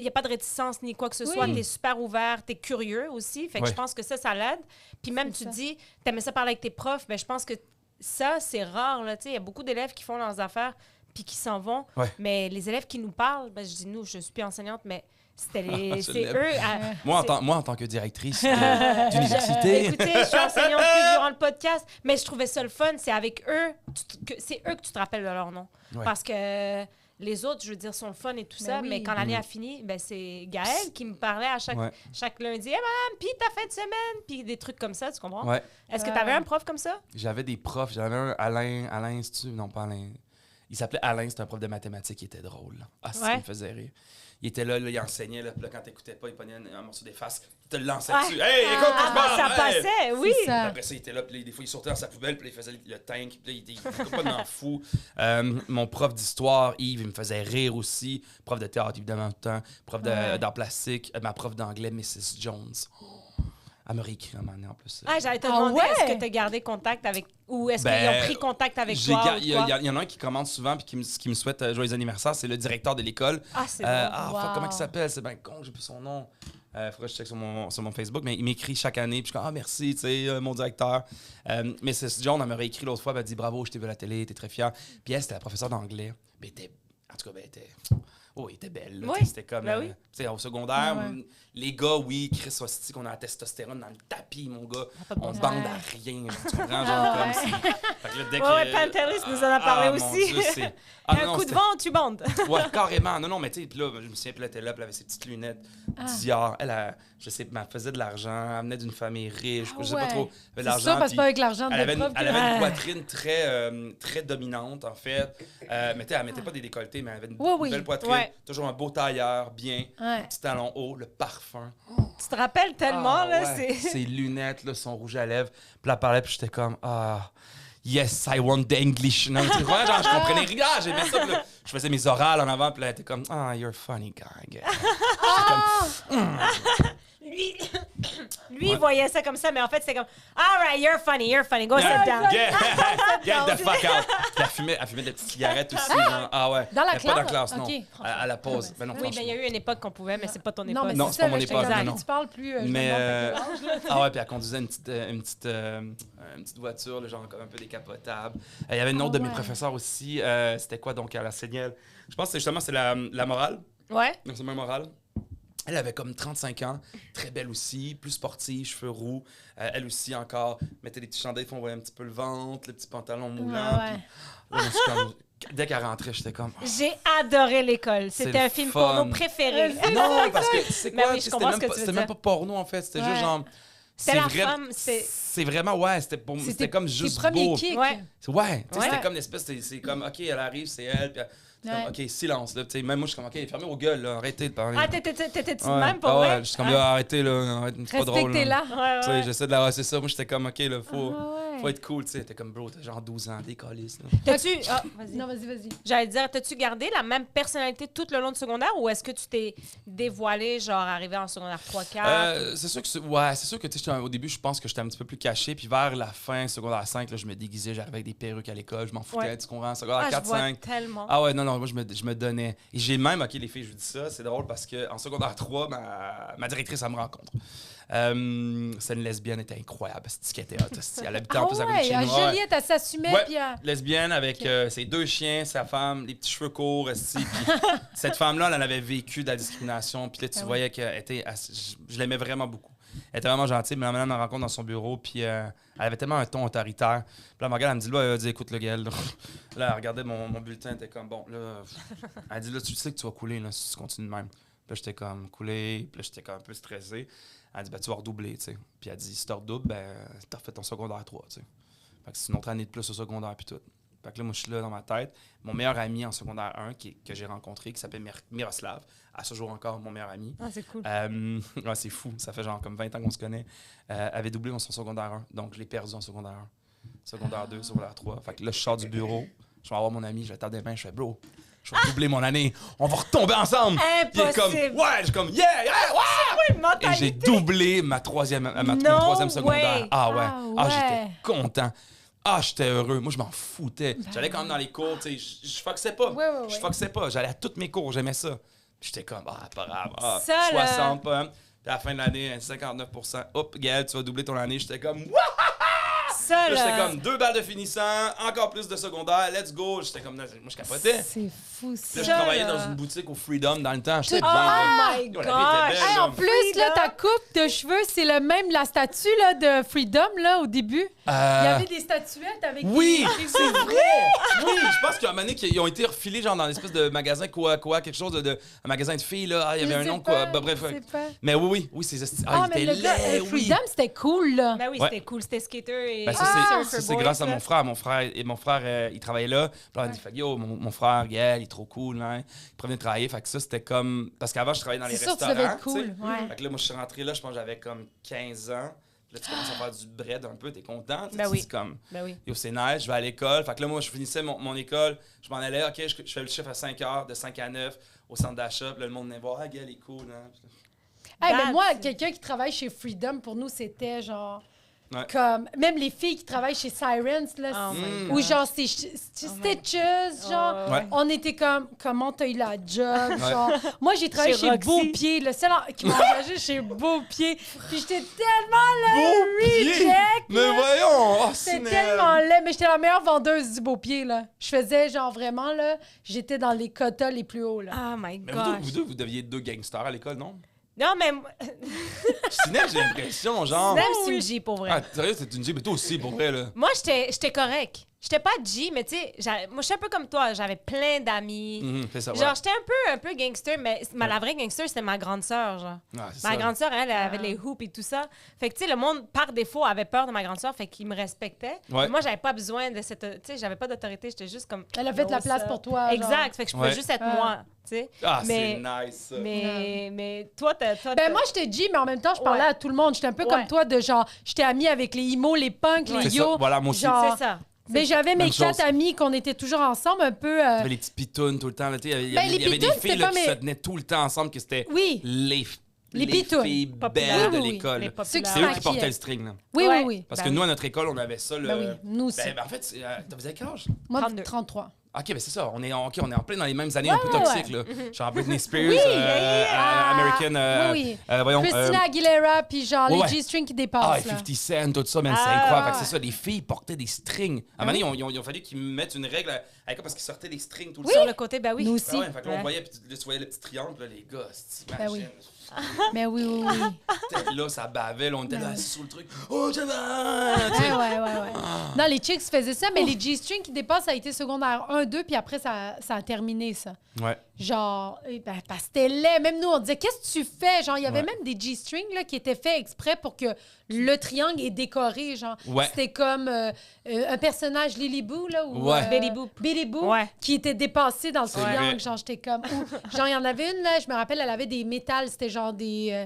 n'y a pas de réticence ni quoi que ce soit, t'es super ouvert, t'es curieux aussi. Fait que je pense que ça l'aide. Puis même, tu dis, t'aimais ça parler avec tes profs, ben je pense que ça, c'est rare, là, tu sais. Il y a beaucoup d'élèves qui font leurs affaires puis qui s'en vont. Ouais. Mais les élèves qui nous parlent, ben, je dis nous, je suis plus enseignante, mais c'est l'aime. eux... Moi, en tant que directrice d'université... Écoutez, je suis enseignante plus durant le podcast, mais je trouvais ça le fun. C'est avec eux, c'est eux que tu te rappelles de leur nom. Ouais. Parce que les autres, je veux dire, sont le fun et tout ça, oui. mais quand l'année a fini, ben, c'est Gaël qui me parlait à chaque lundi. « Hey, madame, puis ta fin de semaine? » Puis des trucs comme ça, tu comprends? Ouais. Est-ce que tu avais un prof comme ça? J'avais des profs. J'avais un Alain, c'est-tu? Non, pas Alain. Il s'appelait Alain, c'était un prof de mathématiques qui était drôle. Ah, c'est ce qui me faisait rire. Il était là, il enseignait, là, puis là, quand t'écoutais pas, il prenait un morceau des faces, il te le lançait dessus. Hey, écoute, je parle! Ça passait, oui! C'est ça. Après ça, il était là, puis des fois, il sortait dans sa poubelle, puis il faisait le tank, puis là, il était complètement fou. Mon prof d'histoire, Yves, il me faisait rire aussi. Prof de théâtre, évidemment, tout le temps. Prof d'art plastique. Ma prof d'anglais, Mrs. Jones. Elle m'a réécrit un moment donné, en plus. J'allais te demander, est-ce que tu as gardé contact avec... Ou est-ce qu'ils ont pris contact avec toi? Il y en a un qui commande souvent puis qui me souhaite joyeux anniversaire. C'est le directeur de l'école. Ah, c'est bon. Comment il s'appelle? C'est bien con, j'ai plus son nom. Faudrait que je check sur mon Facebook. Mais il m'écrit chaque année. Puis je suis comme, merci, tu sais, mon directeur. Mais c'est John, elle m'a réécrit l'autre fois. Elle m'a dit, bravo, je t'ai vu à la télé, t'es très fière. Puis elle, c'était la professeure d'anglais. Mais en tout cas, elle était... Oh, elle était belle. Là, c'était comme, tu sais, au secondaire, les gars, oui, Chris Hostie, qu'on a la testostérone dans le tapis, mon gars, on bande à rien. Tu comprends, genre comme si... Fait que là, dès que... Pantelis nous en a parlé aussi. Mon Dieu, un coup de vent, tu bandes. Ouais, carrément. Non, mais tu sais, puis là, je me souviens, puis là, elle était là, puis elle avait ses petites lunettes Dior. Je sais, elle faisait de l'argent, elle venait d'une famille riche, je sais pas trop, elle avait de l'argent. C'est ça, parce que pas avec l'argent de elle avait une prof. poitrine très dominante, en fait. Mais tu sais, elle mettait pas des décolletés, mais elle avait une belle poitrine. Ouais. Toujours un beau tailleur, bien, petit talon haut, le parfum. Tu te rappelles tellement, là, ouais. Ses lunettes, là, son rouge à lèvres. Puis là, elle parlait, puis j'étais comme, yes, I want the English. Non, tu vois, genre, je comprenais rien. J'aimais ça. Puis là, je faisais mes orales en avant, puis là, elle était comme, you're a funny guy. Lui, il voyait ça comme ça, mais en fait, c'était comme, all right, you're funny, go sit down. Get the fuck out. Puis elle fumait des petites cigarettes aussi. Genre, ouais. Dans la Mais classe? pas dans la classe, non. OK. À la pause. Ben non, Oui, mais il y a eu une époque qu'on pouvait, mais c'est pas ton époque. Non, mais Non, c'est c'est pas ça, mon là, époque, j'étais non. comme, tu parles plus... je Mais me demande ouais, puis elle conduisait une petite voiture, là, genre comme un peu décapotable. Il y avait une autre de mes professeurs aussi. C'était quoi donc à la Seignelle? Je pense que c'est la morale. Ouais. Donc c'est ma morale. Elle avait comme 35 ans, très belle aussi, plus sportive, cheveux roux. Elle aussi encore mettait des petits chandails, on voyait un petit peu le ventre, le petit pantalon moulant. Ouais. Puis, là, moi, je suis comme, dès qu'elle rentrait, j'étais comme... J'ai adoré l'école. C'était un film porno préféré. Non, parce que c'est Mais quoi? oui, je comprends ce que tu veux C'était dire. même pas porno, en fait. C'était juste genre... C'était la femme, c'est vraiment, c'était comme juste tes premiers beau. kicks. Ouais. Ouais, tu sais, Ouais. c'était comme une espèce, c'est comme, OK, elle arrive, c'est elle, puis c'est comme, OK, silence, là, tu sais, même moi, je suis comme, OK, fermez vos gueules, là, arrêtez de parler. Ah, t'étais-tu de Ouais. même pour ouais, vrai? je suis comme, là, arrêtez, là, c'est pas drôle. Respectez-la. Ouais, Tu sais, ouais. j'essaie de la c'est ça, moi, j'étais comme, OK, là, faut Ouais. être cool, tu sais, t'es comme, bro, t'as genre 12 ans, décalisse, là. T'as-tu... Ah, vas-y. Non, vas-y. J'allais te dire, t'as-tu gardé la même personnalité tout le long du secondaire ou est-ce que tu t'es dévoilé, genre, arrivé en secondaire 3-4? C'est sûr que, tu sais, au début, je pense que j'étais un petit peu plus caché, puis vers la fin, secondaire 5, là, je me déguisais, j'arrivais avec des perruques à l'école, je m'en foutais, Ouais. tu comprends, secondaire Je vois 4-5. tellement. Ah ouais, non, moi, je me donnais. Et j'ai même, OK, les filles, je vous dis ça, c'est drôle parce qu'en secondaire 3, ma directrice, elle me rencontre. C'est une lesbienne, elle était incroyable, c'est qu'elle était hot, elle habitait en plus à côté de chez nous. Juliette, elle s'assumait, Ouais, puis... lesbienne avec ses 2 chiens, sa femme, les petits cheveux courts, esti, puis cette femme-là, elle en avait vécu de la discrimination, puis là, tu voyais qu'elle était... Je l'aimais vraiment beaucoup. Elle était vraiment gentille, mais elle me rencontre dans son bureau, puis elle avait tellement un ton autoritaire. Puis là, ma regarde, elle me dit, là, elle dit, écoute, le gars, là, elle regardait mon bulletin, elle était comme, bon, là, elle dit, là, tu sais que tu vas couler, là, si tu continues de même. Puis là, j'étais comme, couler, puis là, j'étais comme un peu stressé. Elle dit, ben, tu vas redoubler, tu sais. Puis elle dit, si tu redoubles, ben, t'as refait ton secondaire 3, tu sais. Fait que c'est une autre année de plus au secondaire, puis tout. Fait que là, moi, je suis là dans ma tête. Mon meilleur ami en secondaire 1 que j'ai rencontré, qui s'appelle Miroslav, à ce jour encore mon meilleur ami. Ah, c'est cool. Ouais, c'est fou. Ça fait genre comme 20 ans qu'on se connaît. Avait doublé dans son secondaire 1. Donc, je l'ai perdu en secondaire 1. Secondaire 2, secondaire 3. Fait que là, je sors du bureau. Je vais voir mon ami, je vais tendre des mains, je fais bro. je vais doubler mon année. On va retomber ensemble. Puis il est comme, Impossible. ouais, je suis comme, yeah, ouais. Mentalité. Et j'ai doublé ma troisième secondaire. way. Ah ouais. Ah Ah, ouais. j'étais content. Ah, j'étais heureux. Moi, je m'en foutais. J'allais quand même dans les cours, tu sais, je foxais pas. Ouais. Je foxais pas. J'allais à tous mes cours, j'aimais ça. Puis j'étais comme, ah, pas grave. Ah, Ça, là. 60, pas. Puis à la fin de l'année, 59%. Hop, Gaël, tu vas doubler ton année. J'étais comme, what? Ça, Là, j'étais là. comme 2 balles de finissant, encore plus de secondaire, let's go. J'étais comme, moi, je capotais. C'est fou, Là, ça. je Ça, travaillais là. dans une boutique au Freedom dans le temps. J'étais Tout- bien. Oh là. my Yo, gosh. la vie était belle, Hey, là. en plus, là, ta coupe de cheveux, c'est le même, la statue là, de Freedom, là, au début. Il y avait des statuettes avec Oui, des... c'est vrai! Oui, je pense qu'il y a un moment donné qu'ils ont été refilés genre dans l'espèce de magasin quoi, quelque chose un magasin de filles, là. Ah, il y avait un nom, quoi. Bah, bref. Je sais pas. Mais oui, c'est ça. Ah, il mais était le gars, laid, oui. Freedom, c'était cool, là. Ben oui, Ouais. c'était cool. C'était skater et Ben, ça, surfer c'est boys, grâce à là. mon frère. Mon frère, il travaillait là. Puis là, on a dit, fait, yo, mon frère, Gaël, il est trop cool, hein. Il prévenait de travailler. Fait que ça, c'était comme. Parce qu'avant, je travaillais dans les C'est sûr que tu restaurants. devais être cool, tu sais. ouais. Fait que là, moi, je suis rentré là, je pense que j'avais comme 15 ans. Puis là, tu commences à faire du bread un peu, t'es content. Tu sais, Ben oui. C'est comme. Ben oui. Yo, c'est nice, je vais à l'école. Fait que là, moi, je finissais mon école. Je m'en allais, OK, je fais le chiffre à 5 heures, de 5 à 9, au centre d'achat. Puis là, le monde venait voir, ah, Gaël, il est cool, hein. Hey, mais That's- moi, quelqu'un qui travaille chez Freedom, pour nous, c'était genre... Ouais. Comme... Même les filles qui travaillent chez Sirens, là, Oh my ou God. genre, c'est Stitches, genre... Ouais. On était comme, comment t'as eu la job, Ouais. genre... Moi, j'ai travaillé Chez chez Roxy. Beaupied, le seul qui m'a engagé chez Beaupied. Puis j'étais tellement le Beaupied? reject, Mais là. voyons! Oh, C'était Sinel. tellement laid, mais j'étais la meilleure vendeuse du Beaupied, là. Je faisais, genre, vraiment, là, j'étais dans les quotas les plus hauts, là. Oh my Mais gosh. vous deviez être deux gangsters à l'école, non? Non, mais Sinel, j'ai l'impression, genre. même c'est une G pour vrai. Ah, sérieux, c'est une G, mais toi aussi, pour vrai, là. Moi, j'étais correct. J'étais pas G, mais tu sais, moi, je suis un peu comme toi. J'avais plein d'amis. C'est ça, ouais. Genre, j'étais un peu gangster, mais la vraie gangster, c'était ma grande sœur, genre. Ah, c'est Ma ça. grande sœur, elle avait les hoops et tout ça. Fait que, tu sais, le monde, par défaut, avait peur de ma grande sœur, fait qu'il me respectait. Ouais. Mais moi, j'avais pas besoin de cette... Tu sais, j'avais pas d'autorité, j'étais juste comme... Elle a fait de la Yo, place ça. pour toi, genre. Exact, fait que je pouvais Ouais. juste être Ah. moi, tu sais. Ah, mais, c'est nice, ça. mais toi, Ben moi, j'étais G, mais en même temps, je parlais Ouais. à tout le monde. J'étais un peu Ouais. comme toi, de genre, j'étais amie avec les emo, les punks, C'est les ça, yo. voilà, moi aussi. genre, C'est ça. Mais j'avais mes Même 4 chose. amis qu'on était toujours ensemble, un peu... T'avais les petits pitounes tout le temps. Là, tu sais, il y Ben, avait, les il y avait des pitounes, filles c'était là, pas qui mes- se tenaient tout le temps ensemble, que c'était Oui. les pitounes. filles Populaires. belles de Oui, oui, oui. l'école. Les là. Ceux qui C'est se eux qui maquillaient. portaient le string. Là. Oui, Ouais. oui, oui. Parce Ben que nous, à notre école, on avait ça. Ben oui, nous aussi. Ben, en fait, t'as vous avez quel âge? Moi, 32. 33. OK, ben c'est ça. On est en plein dans les mêmes années un peu ouais, toxiques. Là. Genre Britney Spears, Oui, American... oui, voyons, Christina Aguilera, puis genre ouais. les G-strings qui Ah, dépassent, et là. 50 Cent, tout ça, man, c'est Ah, incroyable. Fait que ouais. c'est ça, les filles portaient des strings. À un moment donné, ils ont fallu qu'ils mettent une règle avec eux parce qu'ils sortaient des strings tout le Sur temps. le côté, ben oui. Nous aussi. Ah ouais, fait que là, on Ouais. voyait, puis là, tu voyais le petit triangle, là, les gars, Ben oui. t'imagines. Mais oui, oui, oui. Là, ça bavait, là, on était là assis sur le truc. Oh, j'avais... Ouais. Non, les chicks faisaient ça, mais les G-strings qui dépassent, ça a été secondaire 1, 2, puis après, ça a terminé, ça. Ouais. Genre, ben, parce que c'était laid. Même nous, on disait, qu'est-ce que tu fais? Genre, il y avait Ouais. même des G-strings là, qui étaient faits exprès pour que le triangle est décoré. Genre, Ouais. c'était comme un personnage Lily Boo, là, ou Ouais. Betty Boop. Betty Boo, Ouais. qui était dépassé dans le C'est triangle. vrai. Genre, j'étais comme. Genre, il y en avait une, là, je me rappelle, elle avait des métals. C'était genre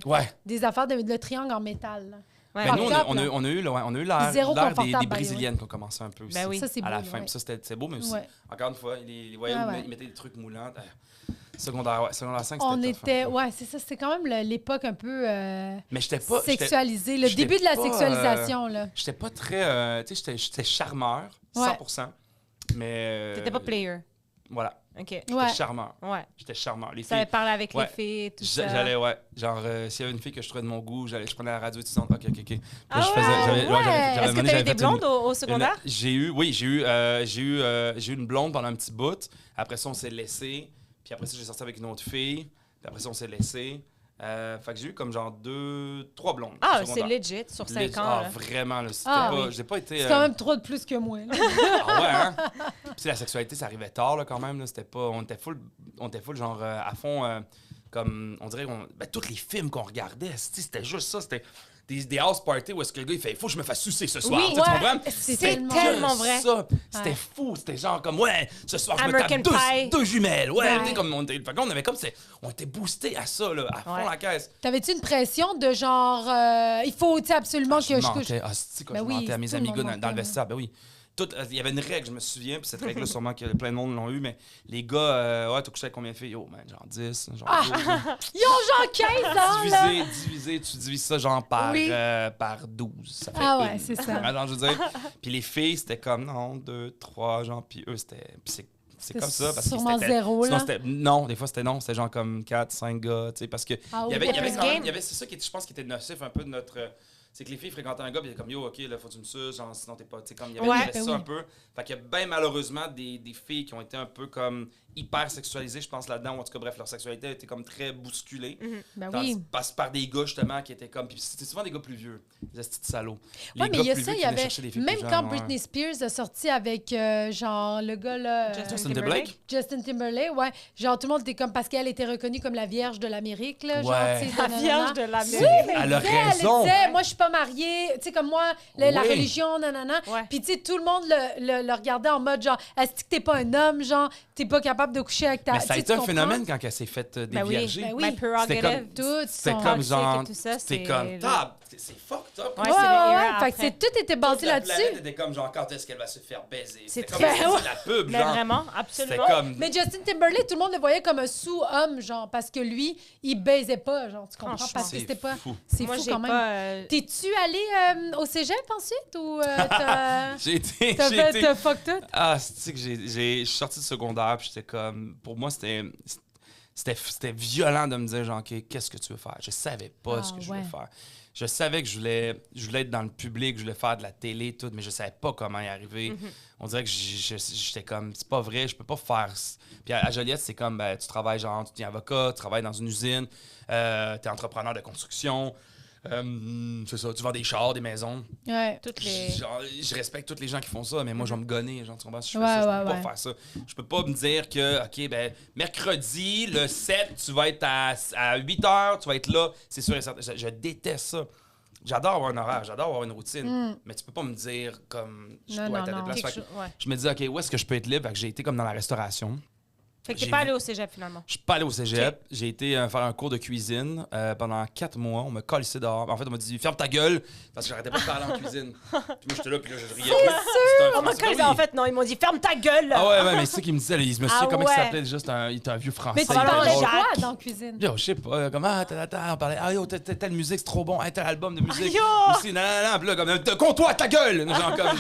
Ouais. des affaires de le triangle en métal. là. Ouais. Ben, nous, Fucked up, on a eu l'air Zéro l'air confortable, des by the way. Brésiliennes qui ont commencé un peu aussi. Ben oui. Ça, c'est À beau, la là, fin. ouais. Puis ça, c'était beau, mais aussi, Ouais. encore une fois, ils Ouais. mettaient des trucs moulants. Secondaire 5, c'était On tough, était. hein. Ouais, c'est ça. C'était quand même l'époque un peu Mais j'étais pas... sexualisée. Le j'étais début de la pas, sexualisation, là. J'étais pas très... tu sais, j'étais charmeur, 100%. Mais... T'étais pas player. Voilà. OK. J'étais Ouais. charmeur. Ouais. J'étais charmeur. Les Tu savais filles... parler avec Ouais. les filles, tout ça. J'allais, ouais. Genre, s'il y avait une fille que je trouvais de mon goût, je prenais la radio étudiante. OK. Puis Ah là, je faisais... ouais? j'avais- Ouais. j'avais- Est-ce que t'as eu des blondes au secondaire? J'ai eu une blonde pendant un petit bout. Après ça, on s'est laissé. Puis après ça, j'ai sorti avec une autre fille. Puis après ça, on s'est laissé. Fait que j'ai eu comme genre 3 blondes. Ah, au c'est secondaire. legit, sur 5 Legit. ans. Ah, là. vraiment, là. C'était Ah, pas... oui. J'ai pas été... C'est quand même trop de plus que moi. là. Ah ouais, hein? Puis tu sais, la sexualité, ça arrivait tard, là, quand même. Là. C'était pas... On était full genre, à fond... comme, on dirait... tous les films qu'on regardait, c'était juste ça. C'était des house parties où est-ce que le gars, il fait « Faut que je me fasse sucer ce soir. Oui, Tu sais, tu ouais. comprends? C'est C'était tellement que vrai. ça. C'était Ouais. fou. C'était genre comme « Ouais, ce soir, je me American tape Pie. deux jumelles. Ouais, Ouais. tu sais, comme on était... Fait qu'on avait comme... On était boostés à ça, là, à fond Ouais. la caisse. T'avais-tu une pression de genre, il faut tu sais, absolument que je couche? mentais. Ah, c'est-tu, quand Ben je oui, mentais à mes tout le amis monde gars dans le mentait, vestiaire. Ben oui. Il y avait une règle, je me souviens, puis cette règle-là, sûrement que plein de monde l'ont eu, mais les gars, ouais, t'as couché avec combien de filles? Yo, man, genre 10, genre 12. Ils ont genre 15 ans, là! Divisé, tu divises ça genre par 12. Ça fait ouais, une. c'est ça. Alors, je veux dire, puis les filles, c'était comme, non, 2, 3, genre, puis eux, c'était... Puis c'est comme ça. Parce sûrement que zéro, là. Non, des fois, c'était non. C'était genre comme 4, 5 gars, tu sais, parce que... il y avait quand même... C'est ça qui, je pense, qui était nocif un peu de notre... C'est que les filles fréquentaient un gars, puis ils étaient comme, yo, OK, là, faut que tu me suces, genre, sinon t'es pas... Tu sais, comme, il y avait ça un peu. Fait qu'il y a bien malheureusement des filles qui ont été un peu comme hyper sexualisées, je pense, là-dedans. Ou en tout cas, bref, leur sexualité a été comme très bousculée. Par des gars, justement, qui étaient comme... Puis c'était souvent des gars plus vieux, des astis de salauds. Oui, mais il y a ça, il y avait... Même quand Britney Spears a sorti avec, genre, le gars, là... Justin Timberlake? Justin Timberlake, ouais. Genre, tout le monde était comme... Parce qu'elle était reconnue comme la Vierge de l'Amérique, là. Genre, la Vierge de l'Amérique. Oui, elle a raison. Elle disait, moi, je suis pas mariée. Tu sais, comme moi, la religion, nanana. Puis, tu sais, tout le monde le regardait en mode, genre, est-ce que t'es pas un homme, genre, t'es pas capable de coucher avec ta... Mais ça a été un phénomène quand elle s'est faite dévierger. Ben oui, c'était comme genre... C'était comme, c'est fucked up. Ouais. Fait que tout était basé là-dessus. La planète était comme, genre, quand est-ce qu'elle va se faire baiser? C'était comme la pub, mais genre. vraiment, absolument. Mais Justin Timberlake, tout le monde le voyait comme un sous-homme, genre, parce que lui, il baisait pas, genre, tu comprends? Parce que c'était pas... C'est fou quand même. T'es-tu allé au cégep ensuite, ou t'as fuck tout? Ah, c'est que je suis sorti du secondaire, puis j'étais comme... Pour moi, c'était violent de me dire, genre, OK, qu'est-ce que tu veux faire? Je savais pas ce que je voulais faire. Je savais que je voulais être dans le public, je voulais faire de la télé, tout, mais je savais pas comment y arriver. On dirait que j'étais comme, c'est pas vrai, je peux pas faire... Puis à Joliette, c'est comme, tu travailles, genre, tu es avocat, tu travailles dans une usine, t'es entrepreneur de construction, c'est ça, tu vends des chars, des maisons. Ouais. Genre, je respecte tous les gens qui font ça, mais moi, je vais me gonner. Genre, tu comprends? Si je fais ça, je peux pas faire ça. Je peux pas me dire que, OK, ben, mercredi, le 7, tu vas être à 8 h, tu vas être là. C'est sûr et certain. Je déteste ça. J'adore avoir un horaire, j'adore avoir une routine, mais tu peux pas me dire comme je dois être à des places. Je me dis, OK, où est-ce que je peux être libre? Fait que j'ai été comme dans la restauration. Fait que t'es pas allé au cégep, finalement. Je suis pas allé au cégep. Okay. J'ai été faire un cours de cuisine pendant 4 mois. On m'a collissé dehors. En fait, on m'a dit « Ferme ta gueule !» parce que j'arrêtais pas de parler en cuisine. Puis moi, j'étais là, puis là, je riais. On m'a collissé. En fait, non, ils m'ont dit « Ferme ta gueule !» Ah ouais, mais c'est ça qu'ils me disaient. Ils me souviennent comment il s'appelait. Il était un vieux français. Mais tu parlais quoi dans la cuisine? Yo, je sais pas. Comment, on parlait « Ah yo, telle musique, c'est trop bon. Tel album de musique. Aussi, non. Puis là, comme « Compte-toi ta gueule! » Genre comme...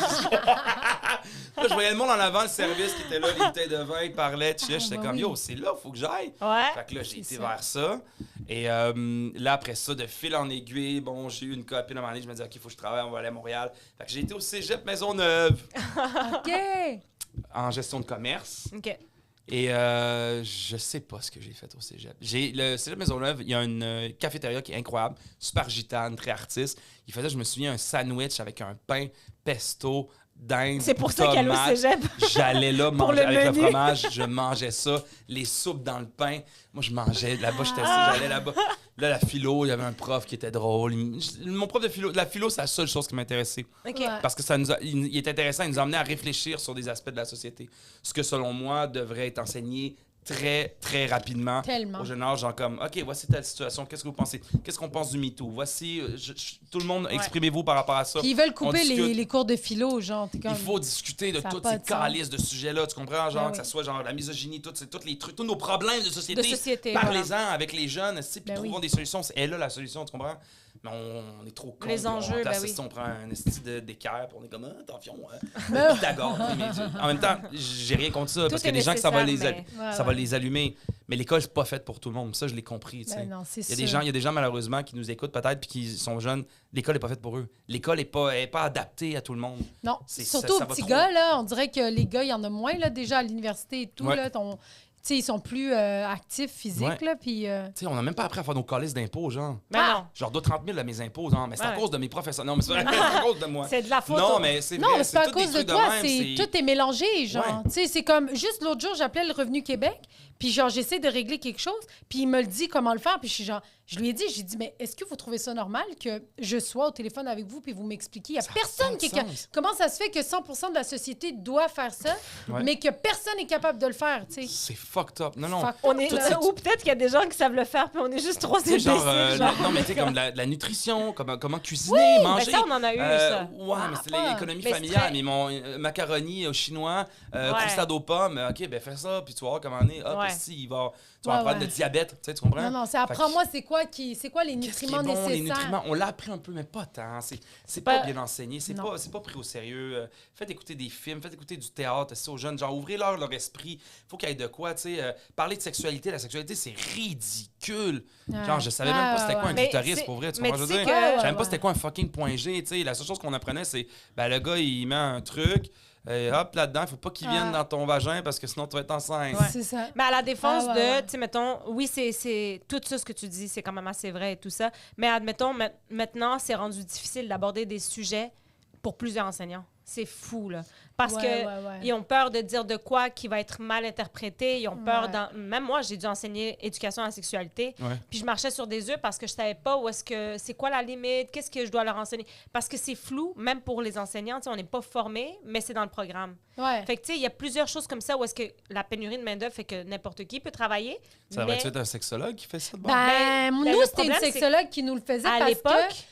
Là, je voyais le monde en avant, le service qui était là, les bouteilles de vin, ils parlaient, j'étais comme, yo, c'est là, faut que j'aille. Fait que là, j'ai été vers ça. Et là, après ça, de fil en aiguille, bon, j'ai eu une copine à un moment donné, je me disais, OK, il faut que je travaille, on va aller à Montréal. Fait que j'ai été au Cégep Maisonneuve. OK. En gestion de commerce. OK. Et je sais pas ce que j'ai fait au Cégep. Le Cégep Maisonneuve, il y a une cafétéria qui est incroyable, super gitane, très artiste. Il faisait, je me souviens, un sandwich avec un pain pesto, dinde, c'est pour ça qu'elle est au cégep. J'allais là manger avec le fromage, je mangeais ça, les soupes dans le pain. Moi, je mangeais là-bas, j'allais là-bas. Là, la philo, il y avait un prof qui était drôle. Mon prof de philo, la philo, c'est la seule chose qui m'intéressait. Okay. Parce que il est intéressant, il nous a amené à réfléchir sur des aspects de la société. Ce que, selon moi, devrait être enseigné très, très rapidement au jeune âge, genre comme, OK, voici telle situation, qu'est-ce que vous pensez? Qu'est-ce qu'on pense du MeToo? Voici, tout le monde, exprimez-vous par rapport à ça. Puis ils veulent couper les cours de philo, genre. Comme... Il faut discuter de toutes ces calices de sujets-là, tu comprends? Genre, que ça soit genre la misogynie, tous les trucs, tous nos problèmes de société. Parlez-en avec les jeunes, puis trouvons des solutions. C'est là la solution, tu comprends? Mais on est trop con. Les enjeux, on prend un esti d'équerre, puis on est comme, attention, Pythagore. En même temps, j'ai rien contre ça, parce qu'il y a des gens que ça va les allumer. Mais l'école, c'est pas faite pour tout le monde. Ça, je l'ai compris. Non, c'est il y a des gens, malheureusement, qui nous écoutent peut-être, puis qui sont jeunes. L'école n'est pas faite pour eux. L'école n'est pas adaptée à tout le monde. Non, surtout aux petits gars, là. On dirait que les gars, il y en a moins, là, déjà à l'université et tout. Là, t'sais, ils sont plus actifs physiques, là, puis... On n'a même pas appris à faire nos calices d'impôts, genre. Non. Genre, dois 30 000 de mes impôts, genre. Mais c'est à cause de mes professeurs. Non, mais c'est à cause de moi. C'est de la faute. Non, mais c'est vrai. Non, mais c'est pas à cause de toi. Même, tout est mélangé, genre. Tu sais, c'est comme... Juste l'autre jour, j'appelais le Revenu Québec, puis genre, j'essaie de régler quelque chose, puis il me le dit comment le faire, puis je suis genre... Je lui ai dit, j'ai dit, mais est-ce que vous trouvez ça normal que je sois au téléphone avec vous puis vous m'expliquez? Il n'y a personne qui... Comment ça se fait que 100% de la société doit faire ça, mais que personne n'est capable de le faire, tu sais? C'est fucked up. Non. On est là, ou peut-être qu'il y a des gens qui savent le faire puis on est juste trop imbéciles. Non, mais tu sais, comme la nutrition, comment cuisiner, manger. Mais ça, on en a eu, ça. Ouais, mais c'est l'économie familiale. Mais mon macaroni au chinois, croustade aux pommes, OK, ben fais ça, puis tu vas voir comment on est. Hop, ici, tu vas apprendre le diabète, tu comprends? Non, c'est apprends-moi c'est quoi les nutriments nécessaires. Les nutriments, on l'a appris un peu, mais pas tant. C'est pas bien enseigné, c'est pas pris au sérieux. Faites écouter des films, faites écouter du théâtre aux jeunes, genre ouvrez-leur leur esprit. Faut qu'il y ait de quoi, tu sais. Parler de sexualité, la sexualité, c'est ridicule. Genre, je savais même pas c'était quoi un clitoris, pour vrai, tu comprends? Je veux dire, je savais même pas c'était quoi un fucking point G, tu sais. La seule chose qu'on apprenait, c'est, le gars, il met un truc. Et hop, là-dedans, il faut pas qu'il vienne dans ton vagin parce que sinon, tu vas être enceinte. Ouais. C'est ça. Mais à la défense tu sais, mettons, oui, c'est tout ça ce que tu dis, c'est quand même assez vrai et tout ça. Mais admettons, maintenant, c'est rendu difficile d'aborder des sujets pour plusieurs enseignants. C'est fou, là. Parce qu'ils ont peur de dire de quoi qui va être mal interprété. Ils ont peur... Même moi, j'ai dû enseigner éducation à la sexualité. Puis je marchais sur des œufs parce que je savais pas où est-ce que... C'est quoi la limite? Qu'est-ce que je dois leur enseigner? Parce que c'est flou, même pour les enseignants. On n'est pas formés, mais c'est dans le programme. Fait que, tu sais, il y a plusieurs choses comme ça où est-ce que la pénurie de main-d'œuvre fait que n'importe qui peut travailler. Ça va être un sexologue qui fait ça? Nous, c'était une sexologue qui nous le faisait à l'époque.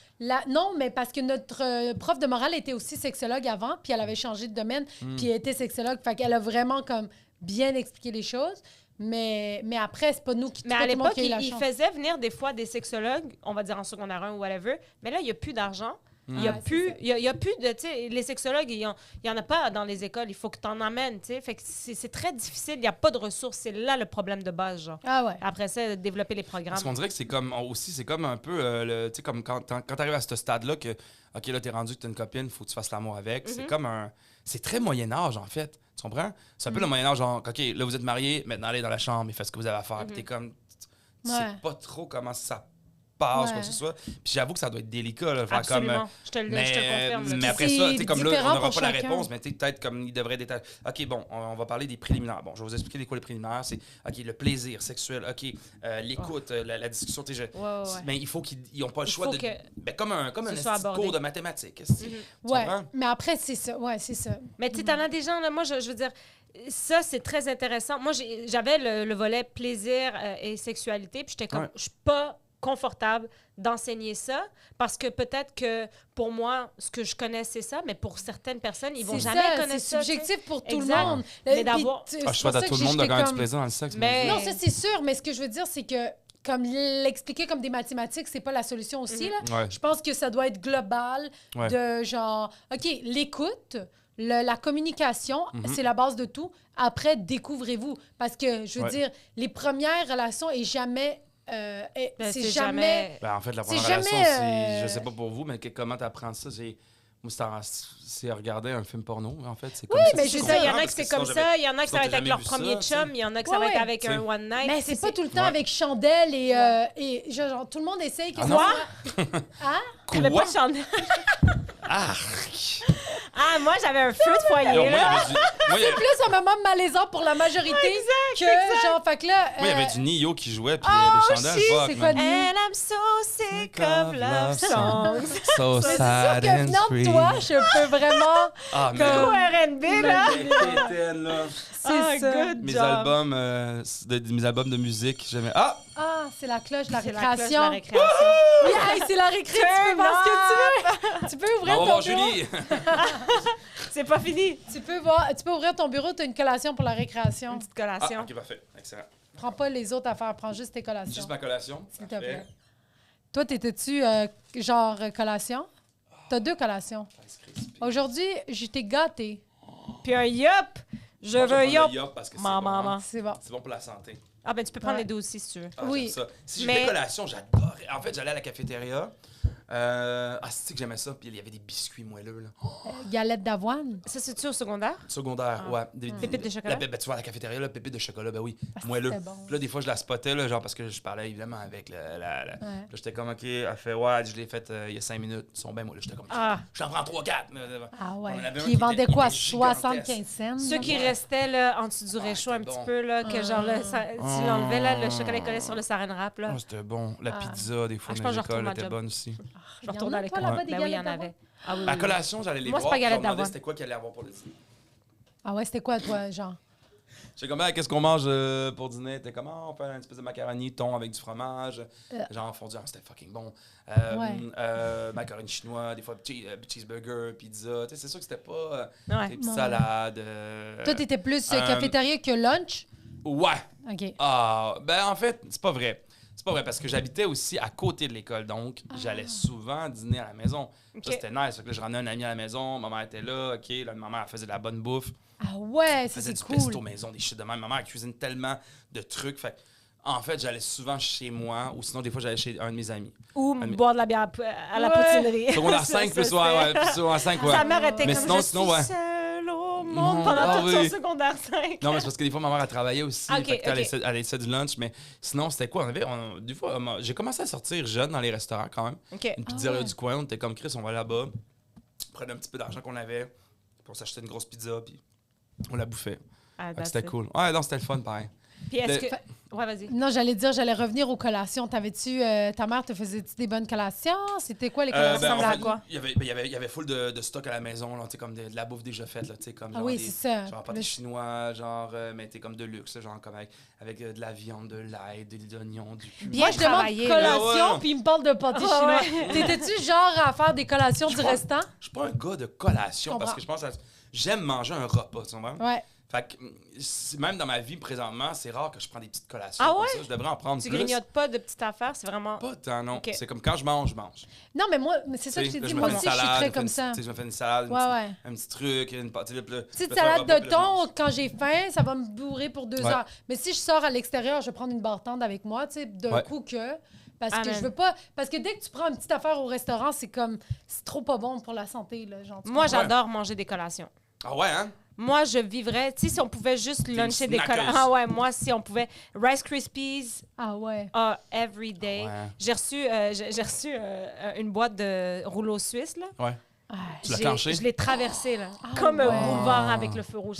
Non, mais parce que notre prof de morale était aussi sexologue avant, puis elle avait changé de domaine, puis elle était sexologue. Fait qu'elle a vraiment comme bien expliqué les choses. Mais après, c'est pas nous qui... Mais à l'époque, il faisait venir des fois des sexologues, on va dire en secondaire 1 ou whatever, mais là, il n'y a plus d'argent. Il y a plus de... Tu sais, les sexologues, il y en a pas dans les écoles. Il faut que tu en amènes, tu sais. Fait que c'est très difficile. Il n'y a pas de ressources. C'est là le problème de base, genre. Après ça, développer les programmes. Parce qu'on dirait que c'est comme un peu... tu sais, comme quand tu arrives à ce stade-là que, OK, là, t'es rendu que t'as une copine, il faut que tu fasses l'amour avec. C'est comme un... C'est très Moyen-Âge, en fait. Tu comprends? C'est un peu le Moyen-Âge, genre, OK, là, vous êtes mariés, maintenant, allez dans la chambre et faites ce que vous avez à faire. Puis t'es comme... Tu sais pas trop comment ça passe, quoi que ce soit. Puis j'avoue que ça doit être délicat. Là, absolument. Comme, je te le confirme. Mais après ça, tu sais, comme là, on n'aura pas la réponse, mais peut-être comme il devrait détailler. OK, bon, on va parler des préliminaires. Bon, je vais vous expliquer quoi les préliminaires. C'est, OK, le plaisir sexuel, OK, l'écoute, la discussion. Mais il faut qu'ils n'ont pas le choix de... comme un cours de mathématiques. Mais après, c'est ça. Ouais, c'est ça. Mais tu sais, t'en as des gens, là, moi, je veux dire... Ça, c'est très intéressant. Moi, j'avais le volet plaisir et sexualité, puis j'étais comme... Je suis pas confortable d'enseigner ça parce que peut-être que pour moi, ce que je connais, c'est ça, mais pour certaines personnes, ils vont jamais connaître ça. C'est subjectif pour tout le monde. Mais d'avoir... je souhaite à tout le monde de gagner du plaisir dans le sexe. Non, ça, c'est sûr, mais ce que je veux dire, c'est que comme l'expliquer comme des mathématiques, c'est pas la solution aussi. Là. Je pense que ça doit être global de genre, OK, l'écoute, la communication, c'est la base de tout. Après, découvrez-vous. Parce que, je veux dire, les premières relations et jamais... c'est jamais... en fait, la première relation, je sais pas pour vous, mais comment tu apprends ça? C'est regarder un film porno, en fait. C'est comme ça. Mais je sais, il y en a que c'est comme ça, il y en a que ça va être avec leur premier chum, il y en a que ça va être avec un one night. Mais c'est pas tout le temps avec chandelle et genre, tout le monde essaye que quoi? Hein? Quoi? Pas de chandelle. Ah, moi, j'avais un feu de foyer, là. C'est plus un moment malaisant pour la majorité que, genre, fait que là... Moi, il y avait du Nio qui jouait, puis les chandelles, c'est quoi, And I'm so sick of love songs. So sad and free. C'est sûr que venant de toi, je peux vraiment... Comme R&B, là. C'est ça. Mes albums de musique, j'aimais... c'est la cloche de la récréation. La récréation. Oui, c'est la récré, tu peux faire ce que tu veux. Tu peux ouvrir ton bureau. Julie. C'est pas fini. Tu peux ouvrir ton bureau, tu as une collation pour la récréation. Une petite collation. OK, parfait. Excellent. Prends pas les autres affaires, prends juste tes collations. Juste ma collation. S'il te plaît. Toi, t'étais-tu genre collation? T'as 2 collations. Aujourd'hui, je t'ai gâté. Puis un yop. Je veux yop. Parce que maman. C'est bon pour la santé. Ah, ben tu peux prendre les 2 aussi si tu veux. Oui. Ça. Si j'ai des collations, j'adorais. En fait, j'allais à la cafétéria. C'est que j'aimais ça. Puis il y avait des biscuits moelleux, là. Galettes d'avoine. Ça, c'est-tu au secondaire? Secondaire, ouais. Pépites de chocolat? Tu vois, à la cafétéria, là, pépites de chocolat, ben oui, moelleux. Bon. Puis là, des fois, je la spottais, là, genre, parce que je parlais évidemment avec Là, j'étais comme, OK, elle fait, ouais, je l'ai faite il y a 5 minutes. Ils sont bien moelleux. J'étais comme, je t'en prends 3-4. Ah ouais. Puis ils vendaient quoi? 75 cents? Ceux qui restaient, là, en dessous du réchaud un petit peu, là, que genre, là, tu l'enlevais, là, le chocolat collait sur le saran wrap, là. C'était bon. La pizza, des fois, je dans pense que je l'école, retourne était à bonne aussi. Je retourne à l'école. là-bas, Ben oui, il y en avait. À collation, j'allais les voir. Moi, c'est pas galette je leur demandais d'avoine. c'était quoi qu'il allait avoir pour le dîner. Ah ouais, c'était quoi, toi, genre? J'étais comme, qu'est-ce qu'on mange pour dîner? T'es comme, on fait une espèce de macaroni, thon avec du fromage. Genre fondu, c'était fucking bon. Macaroni chinois, des fois cheeseburger, pizza. Tu sais, c'est sûr que c'était pas des petites salades. Toi, t'étais plus cafétéria que lunch? Ouais. OK. Ben, en fait, c'est pas vrai. C'est pas vrai parce que j'habitais aussi à côté de l'école, donc j'allais souvent dîner à la maison. Ça, c'était nice. Fait que là, je ramenais un ami à la maison, ma mère était là, OK, là, ma mère faisait de la bonne bouffe. Ah ouais, ça, faisait c'est du cool. pesto maison, des shit de même. Ma mère cuisine tellement de trucs. Fait en fait, j'allais souvent chez moi ou sinon, des fois, j'allais chez un de mes amis. Ou boire de la bière à la poutinerie. Secondaire 5 plus, ouais. Secondaire 5, ouais. Sa mère était mais comme sinon, ouais. Seule au monde pendant tout son secondaire 5. Non, mais c'est parce que des fois, ma mère a travaillé aussi. Elle laissait du lunch. Mais sinon, c'était quoi? Des fois, j'ai commencé à sortir jeune dans les restaurants quand même. Une pizzeria du coin. On était comme Chris, on va là-bas. On prenait un petit peu d'argent qu'on avait. Puis on s'achetait une grosse pizza. Puis on la bouffait. C'était cool. Ouais, non, c'était le fun, pareil. Puis est-ce que... Ouais, vas-y. Non, j'allais revenir aux collations. T'avais-tu... ta mère te faisait-tu des bonnes collations? C'était quoi les collations? À quoi? Il y avait full de stock à la maison, là, comme de la bouffe déjà faite. Là, comme, genre oui, c'est ça. Genre pas des chinois, genre, mais comme de luxe, genre comme avec de la viande, de l'ail, de l'oignon, du cul. Bien, je demande collation, puis il me parle de pâté chinois. T'étais-tu genre à faire des collations du restant? Je suis pas un gars de collation parce que je pense que j'aime manger un repas, tu vois? Ouais. Fait que même dans ma vie présentement, c'est rare que je prends des petites collations. Ah ouais? Ça. Je devrais en prendre plus. Tu grignotes pas de petites affaires, c'est vraiment... Pas tant, non. Okay. C'est comme quand je mange. Non, mais moi, c'est ça que je t'ai dit. Moi aussi, je suis très comme ça. Je me fais une salade, un petit truc, une petite salade de thon, quand j'ai faim, ça va me bourrer pour 2 heures. Mais si je sors à l'extérieur, je vais prendre une bartende avec moi, tu sais, d'un coup que... Parce que je veux pas... Parce que dès que tu prends une petite affaire au restaurant, c'est comme... C'est trop pas bon pour la santé, là. Genre, moi, j'adore manger des collations. Ah ouais, hein? Moi, je vivrais... Tu sais, si on pouvait juste luncher des collations... Ah ouais, moi, si on pouvait... Rice Krispies... Ah ouais. Every day. Ouais. J'ai reçu une boîte de rouleaux suisses, là. Ouais. Tu l'as clenché? Je l'ai traversé, là. Comme un boulevard avec le feu rouge.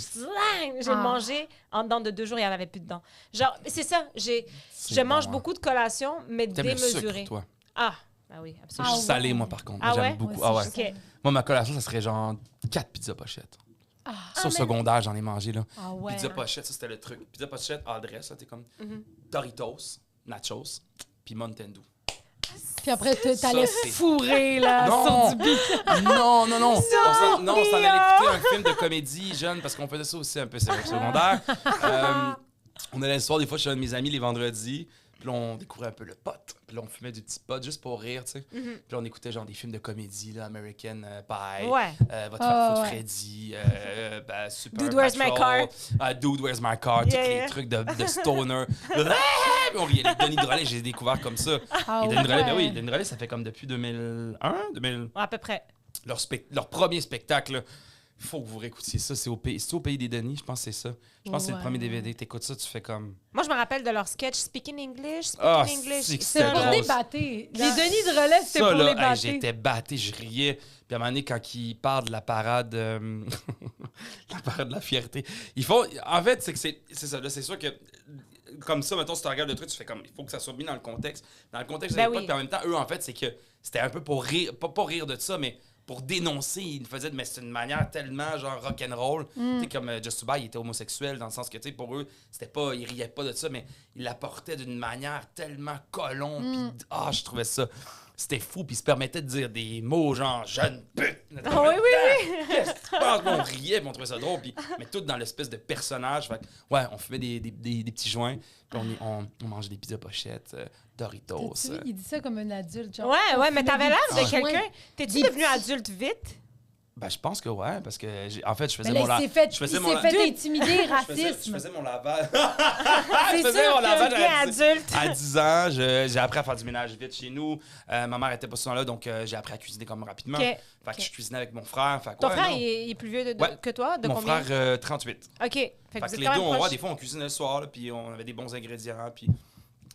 J'ai mangé. En dedans de 2 jours, il n'y en avait plus dedans. Genre, c'est ça. Je mange beaucoup de collations, mais démesurées. Le sucre, toi? Ah, ben oui, absolument. Je suis salé, moi, par contre. J'aime beaucoup. Ah ouais. Okay. Moi, ma collation, ça serait genre 4 pizzas pochettes. Sur secondaire, j'en ai mangé, là. Ah ouais. Pizza pochette, ça, c'était le truc. Pizza pochette, adresse, t'es comme Doritos, nachos, puis Mountain Dew. Puis après, t'allais fourrer, là, sur du bic. Non, on s'en allait écouter un film de comédie jeune, parce qu'on faisait ça aussi un peu, c'est vrai, secondaire. On allait le soir, des fois, chez un de mes amis, les vendredis. Puis là, on découvrait un peu le pot. Puis là, on fumait du petit pot juste pour rire, tu sais. Puis là, on écoutait genre des films de comédie, là, American Pie, Votre Fat Freddy, Super Dude, Where's My Car? Dude, Where's My Car? Tous les trucs de stoner. On riait. Les Denis Drolet, j'ai découvert comme ça. Les Denis Drolet, ben oui, Denis Drolet, ça fait comme depuis 2001, 2000... À peu près. Leur premier spectacle, là. Il faut que vous réécoutiez ça. C'est au pays des Denis, je pense que c'est ça. Je pense que c'est le premier DVD. T'écoutes ça, tu fais comme... Moi, je me rappelle de leur sketch Speaking English. C'est pour des battés. Les Denis de relais, c'était pour les battés. J'étais batté, je riais. Puis à un moment donné, quand ils parlent de la parade... la parade de la fierté, ils font... En fait, c'est ça. Là, c'est sûr que... Comme ça, mettons, si tu regardes le truc, tu fais comme... Il faut que ça soit mis dans le contexte. Dans le contexte de l'époque, puis en même temps, eux, en fait, c'est que c'était un peu pour rire... Pas rire de ça, mais... Pour dénoncer, il le faisait, mais c'est une manière tellement genre rock'n'roll. Tu sais, comme Just Dubai, il était homosexuel dans le sens que, tu sais, pour eux, c'était pas, ils riaient pas de ça, mais ils l'apportaient d'une manière tellement colon. Puis, je trouvais ça, c'était fou. Puis, ils se permettaient de dire des mots genre jeune pute. Oui. Qu'est-ce que tu penses? On riait, puis on trouvait ça drôle. Puis, mais tout dans l'espèce de personnage. Fait, ouais, on fumait des petits joints, puis on mangeait des pizzas pochettes. Doritos. Il dit ça comme un adulte, genre. Ouais, mais t'avais l'air de quelqu'un. T'es-tu devenu adulte vite? Ben, je pense que ouais, parce que en fait, je faisais mon lavage. Il s'est fait intimider, racisme. Je faisais mon lavage. C'est sûr mon lavage adulte. À 10 ans, j'ai appris à faire du ménage vite chez nous. Ma mère était pas souvent là, donc j'ai appris à cuisiner comme rapidement. Fait que je cuisinais avec mon frère. Ton frère, il est plus vieux que toi? De mon combien? frère, 38. OK. Fait que les deux, des fois, on cuisinait le soir, là, puis on avait des bons ingrédients, puis...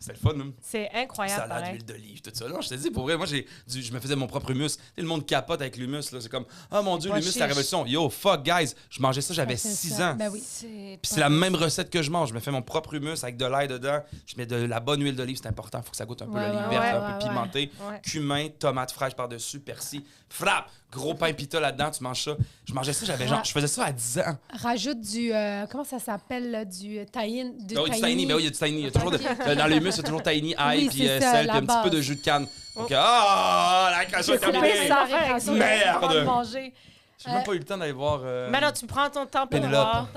C'était le fun, hein? C'est incroyable. Salade, huile d'olive, tout ça. Non, je te dis, pour vrai, moi, je me faisais mon propre humus. Le monde capote avec l'humus. C'est comme, oh mon Dieu, l'humus, c'est la révolution. Yo, fuck, guys. Je mangeais ça, j'avais 6 ans. Ben oui. Puis c'est la même recette que je mange. Je me fais mon propre humus avec de l'ail dedans. Je mets de la bonne huile d'olive, c'est important. Il faut que ça goûte un peu l'olive verte, un peu pimenté. Cumin, tomate fraîche par-dessus, persil. Frappe! Gros pain pita là-dedans, tu manges ça. Je mangeais ça, je faisais ça à 10 ans. Rajoute du, comment ça s'appelle, du tahini. Du tahini, ben oui, il y a du tahini. Il y a toujours dans l'humus, il y a toujours tahini, ail, puis sel, puis un petit peu de jus de canne. Donc, la création est terminée. Merde! J'ai même pas eu le temps d'aller voir... Mais non, tu prends ton temps pour voir.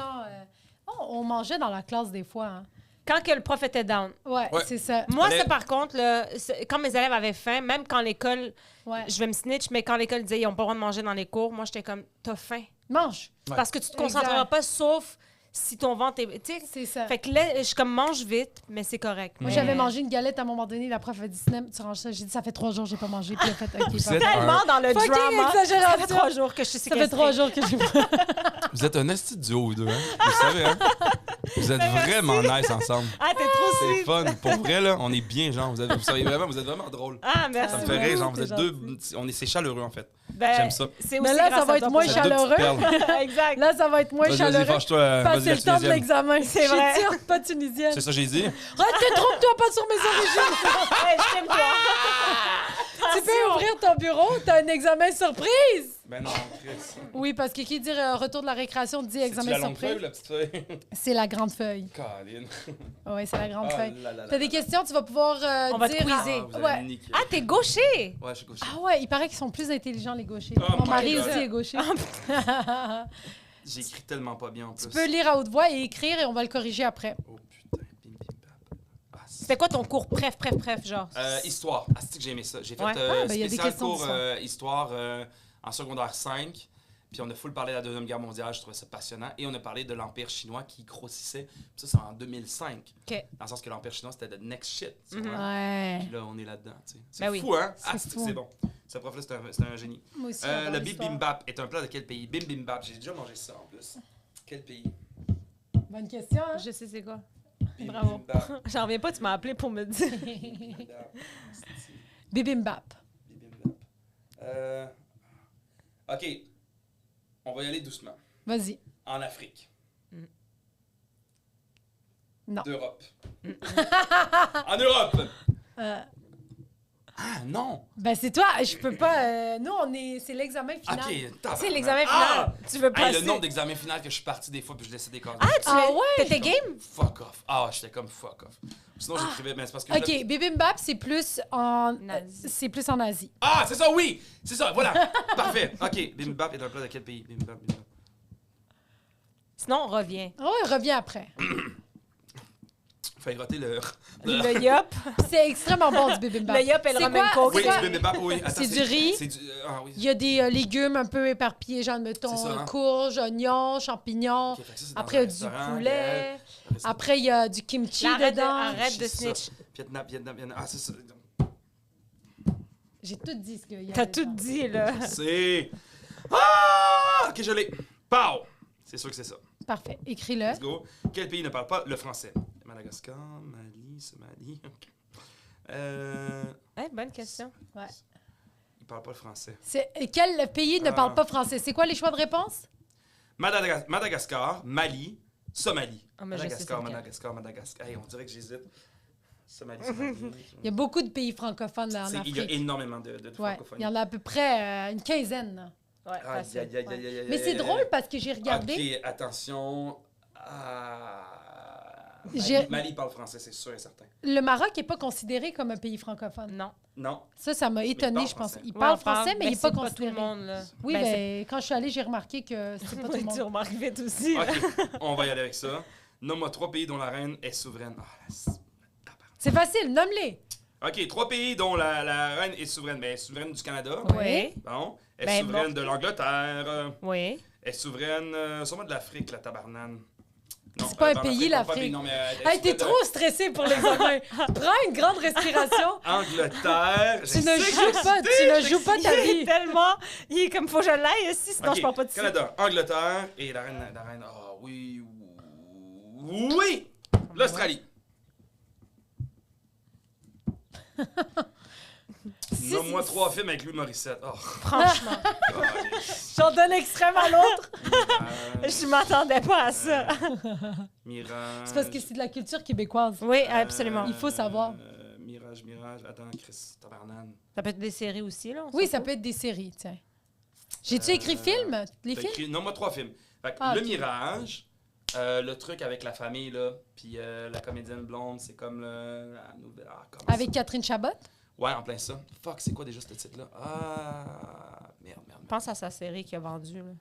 On mangeait dans la classe des fois, hein. Quand que le prof était down. Ouais. C'est ça. Moi, c'est par contre, là, quand mes élèves avaient faim, même quand l'école, je vais me snitch, mais quand l'école disait qu'ils n'ont pas le droit de manger dans les cours, moi, j'étais comme, t'as faim. Mange. Parce que tu te concentreras pas, sauf si ton ventre est... Tu sais, c'est ça. Fait que là, je suis comme, mange vite, mais c'est correct. Moi, j'avais mangé une galette à un moment donné, la prof a dit, tu ranges ça. J'ai dit, ça fait 3 jours que j'ai pas mangé. Puis elle a fait, OK, c'est tellement dans le drama. Ça fait 3 jours que je suis séquestrée. Ça fait 3 jours que j'ai pas... Vous êtes un esti de duo, vous deux, hein? Vous savez, hein? Vous êtes vraiment nice ensemble. Ah, t'es trop sweet. C'est fun. Pour vrai, là, on est bien, genre. Vous êtes vraiment drôle. Ah, merci. Ça me fait rire, genre. Vous êtes deux... C'est chaleureux, en fait. J'aime ça. Mais là, ça va être moins chaleureux. Exact. Là, ça va être moins chaleureux. Vas-y, c'est le temps de l'examen. C'est vrai. Pas tunisienne. C'est ça que j'ai dit. Trompe-toi pas sur mes origines. Je t'aime, toi. Tu peux ouvrir ton bureau, t'as un examen surprise. Ben non, Chris. Oui, parce que qui dit retour de la récréation dit examen surprise. C'est la longue feuille ou la petite feuille? C'est la grande feuille. Caroline. Oui, c'est la grande feuille. T'as des questions, tu vas pouvoir on va te quizer. Ah, t'es gaucher? Ouais, je suis gaucher. Ah ouais, il paraît qu'ils sont plus intelligents, les gauchers. Oh, mon mari aussi est gaucher. J'écris tellement pas bien en plus. Tu peux lire à haute voix et écrire et on va le corriger après. Oh putain, bim bim bap. C'était quoi ton cours bref, genre? Histoire. C'est que j'ai aimé ça. J'ai fait spécial cours histoire en secodaire 5. Puis on a full parlé de la Deuxième Guerre mondiale, je trouvais ça passionnant. Et on a parlé de l'Empire chinois qui grossissait. Puis ça, c'est en 2005. Okay. Dans le sens que l'Empire chinois, c'était the next shit. Ouais. Puis là, on est là-dedans. C'est ben fou, hein? C'est bon. Ce prof-là, c'est un génie. Moi aussi, le bibimbap est un plat de quel pays? Bibimbap, j'ai déjà mangé ça en plus. Quel pays? Bonne question, hein? Je sais c'est quoi. Bravo. J'en reviens pas, tu m'as appelé pour me dire. Bibimbap. OK. On va y aller doucement. Vas-y. En Afrique. Non. D'Europe. En Europe! Ah, non! Ben, c'est toi, je peux pas. Nous, c'est l'examen final. OK, c'est l'examen final. Tu veux passer. Le nombre d'examens finaux que je suis parti des fois, puis je laissais des cartes. T'étais game? Fuck off. J'étais comme fuck off. Sinon, j'écrivais, mais c'est parce que. OK, bibimbap, c'est plus en Asie. Ah, c'est ça, oui! C'est ça, voilà! Parfait. OK, bibimbap est un plat de quel pays? Bibimbap. Sinon, on revient. Oui, reviens après. Fait gratter le yop. C'est extrêmement bon du bibimbap. Le yop et le ramen coke. Oui, du bibimbap, oui. C'est du riz. Oui. Il y a des légumes un peu éparpillés, genre, mettons, courges, oignons, champignons. Okay, après, il y a du poulet. Après, il y a du kimchi dedans. Arrête de snitch. Vietnam. Ah, c'est ça. J'ai tout dit ce qu'il y a. T'as tout dit, là. C'est... Ah! OK, je l'ai. Pow! C'est sûr que c'est ça. Parfait. Écris-le. Let's go. Quel pays ne parle pas le français? Madagascar, Mali, Somalie. Bonne question. Ouais. Il parle pas le français. Quel pays ne parle pas français? C'est quoi les choix de réponse? Madagascar, Mali, Somalie. Madagascar. Hey, on dirait que j'hésite. Somalie. Il y a beaucoup de pays francophones là, en Afrique. Il y a énormément de francophones. Il y en a à peu près une quinzaine. Là. Ouais, mais c'est drôle parce que j'ai regardé. OK, attention. Mali parle français, c'est sûr et certain. Le Maroc n'est pas considéré comme un pays francophone. Non. Ça m'a étonné, je pense. Il parle français, mais il n'est pas considéré. Tout le monde, là. Oui, quand je suis allée, j'ai remarqué que c'est pas tout le monde. Tu remarques vite aussi. OK, on va y aller avec ça. Nomme-moi 3 pays dont la reine est souveraine. C'est facile, nomme-les. OK, 3 pays dont la reine est souveraine. Ben, elle est souveraine du Canada. Oui. Bon. Elle est souveraine de l'Angleterre. Oui. Elle est souveraine sûrement de l'Afrique, la tabarnane. C'est pas un pays, l'Afrique. Hey, t'es trop stressé pour l'examen. Prends une grande respiration. Angleterre. Tu ne joues pas ta vie. Il est comme, faut que je l'aille aussi, sinon je pars pas de suite. Canada, Angleterre et la reine, oui. Oui! L'Australie. Nomme-moi 3 films avec Louis Morissette. Oh. Franchement. J'en donne extrême à l'autre. Je m'attendais pas à ça. Mirage. C'est parce que c'est de la culture québécoise. Oui, absolument. Il faut savoir. Mirage. Attends, Chris, tabarnane. Ça peut être des séries aussi, là. Oui, ça peut être des séries, tiens. J'ai-tu écrit film? Les films? Nomme-moi 3 films. Fait que le Mirage, le truc avec la famille, là, puis la comédienne blonde, c'est comme la nouvelle... Avec Catherine Chabot? Ouais, en plein ça. Fuck, c'est quoi déjà ce titre-là? Merde. Pense à sa série qu'il a vendue, là.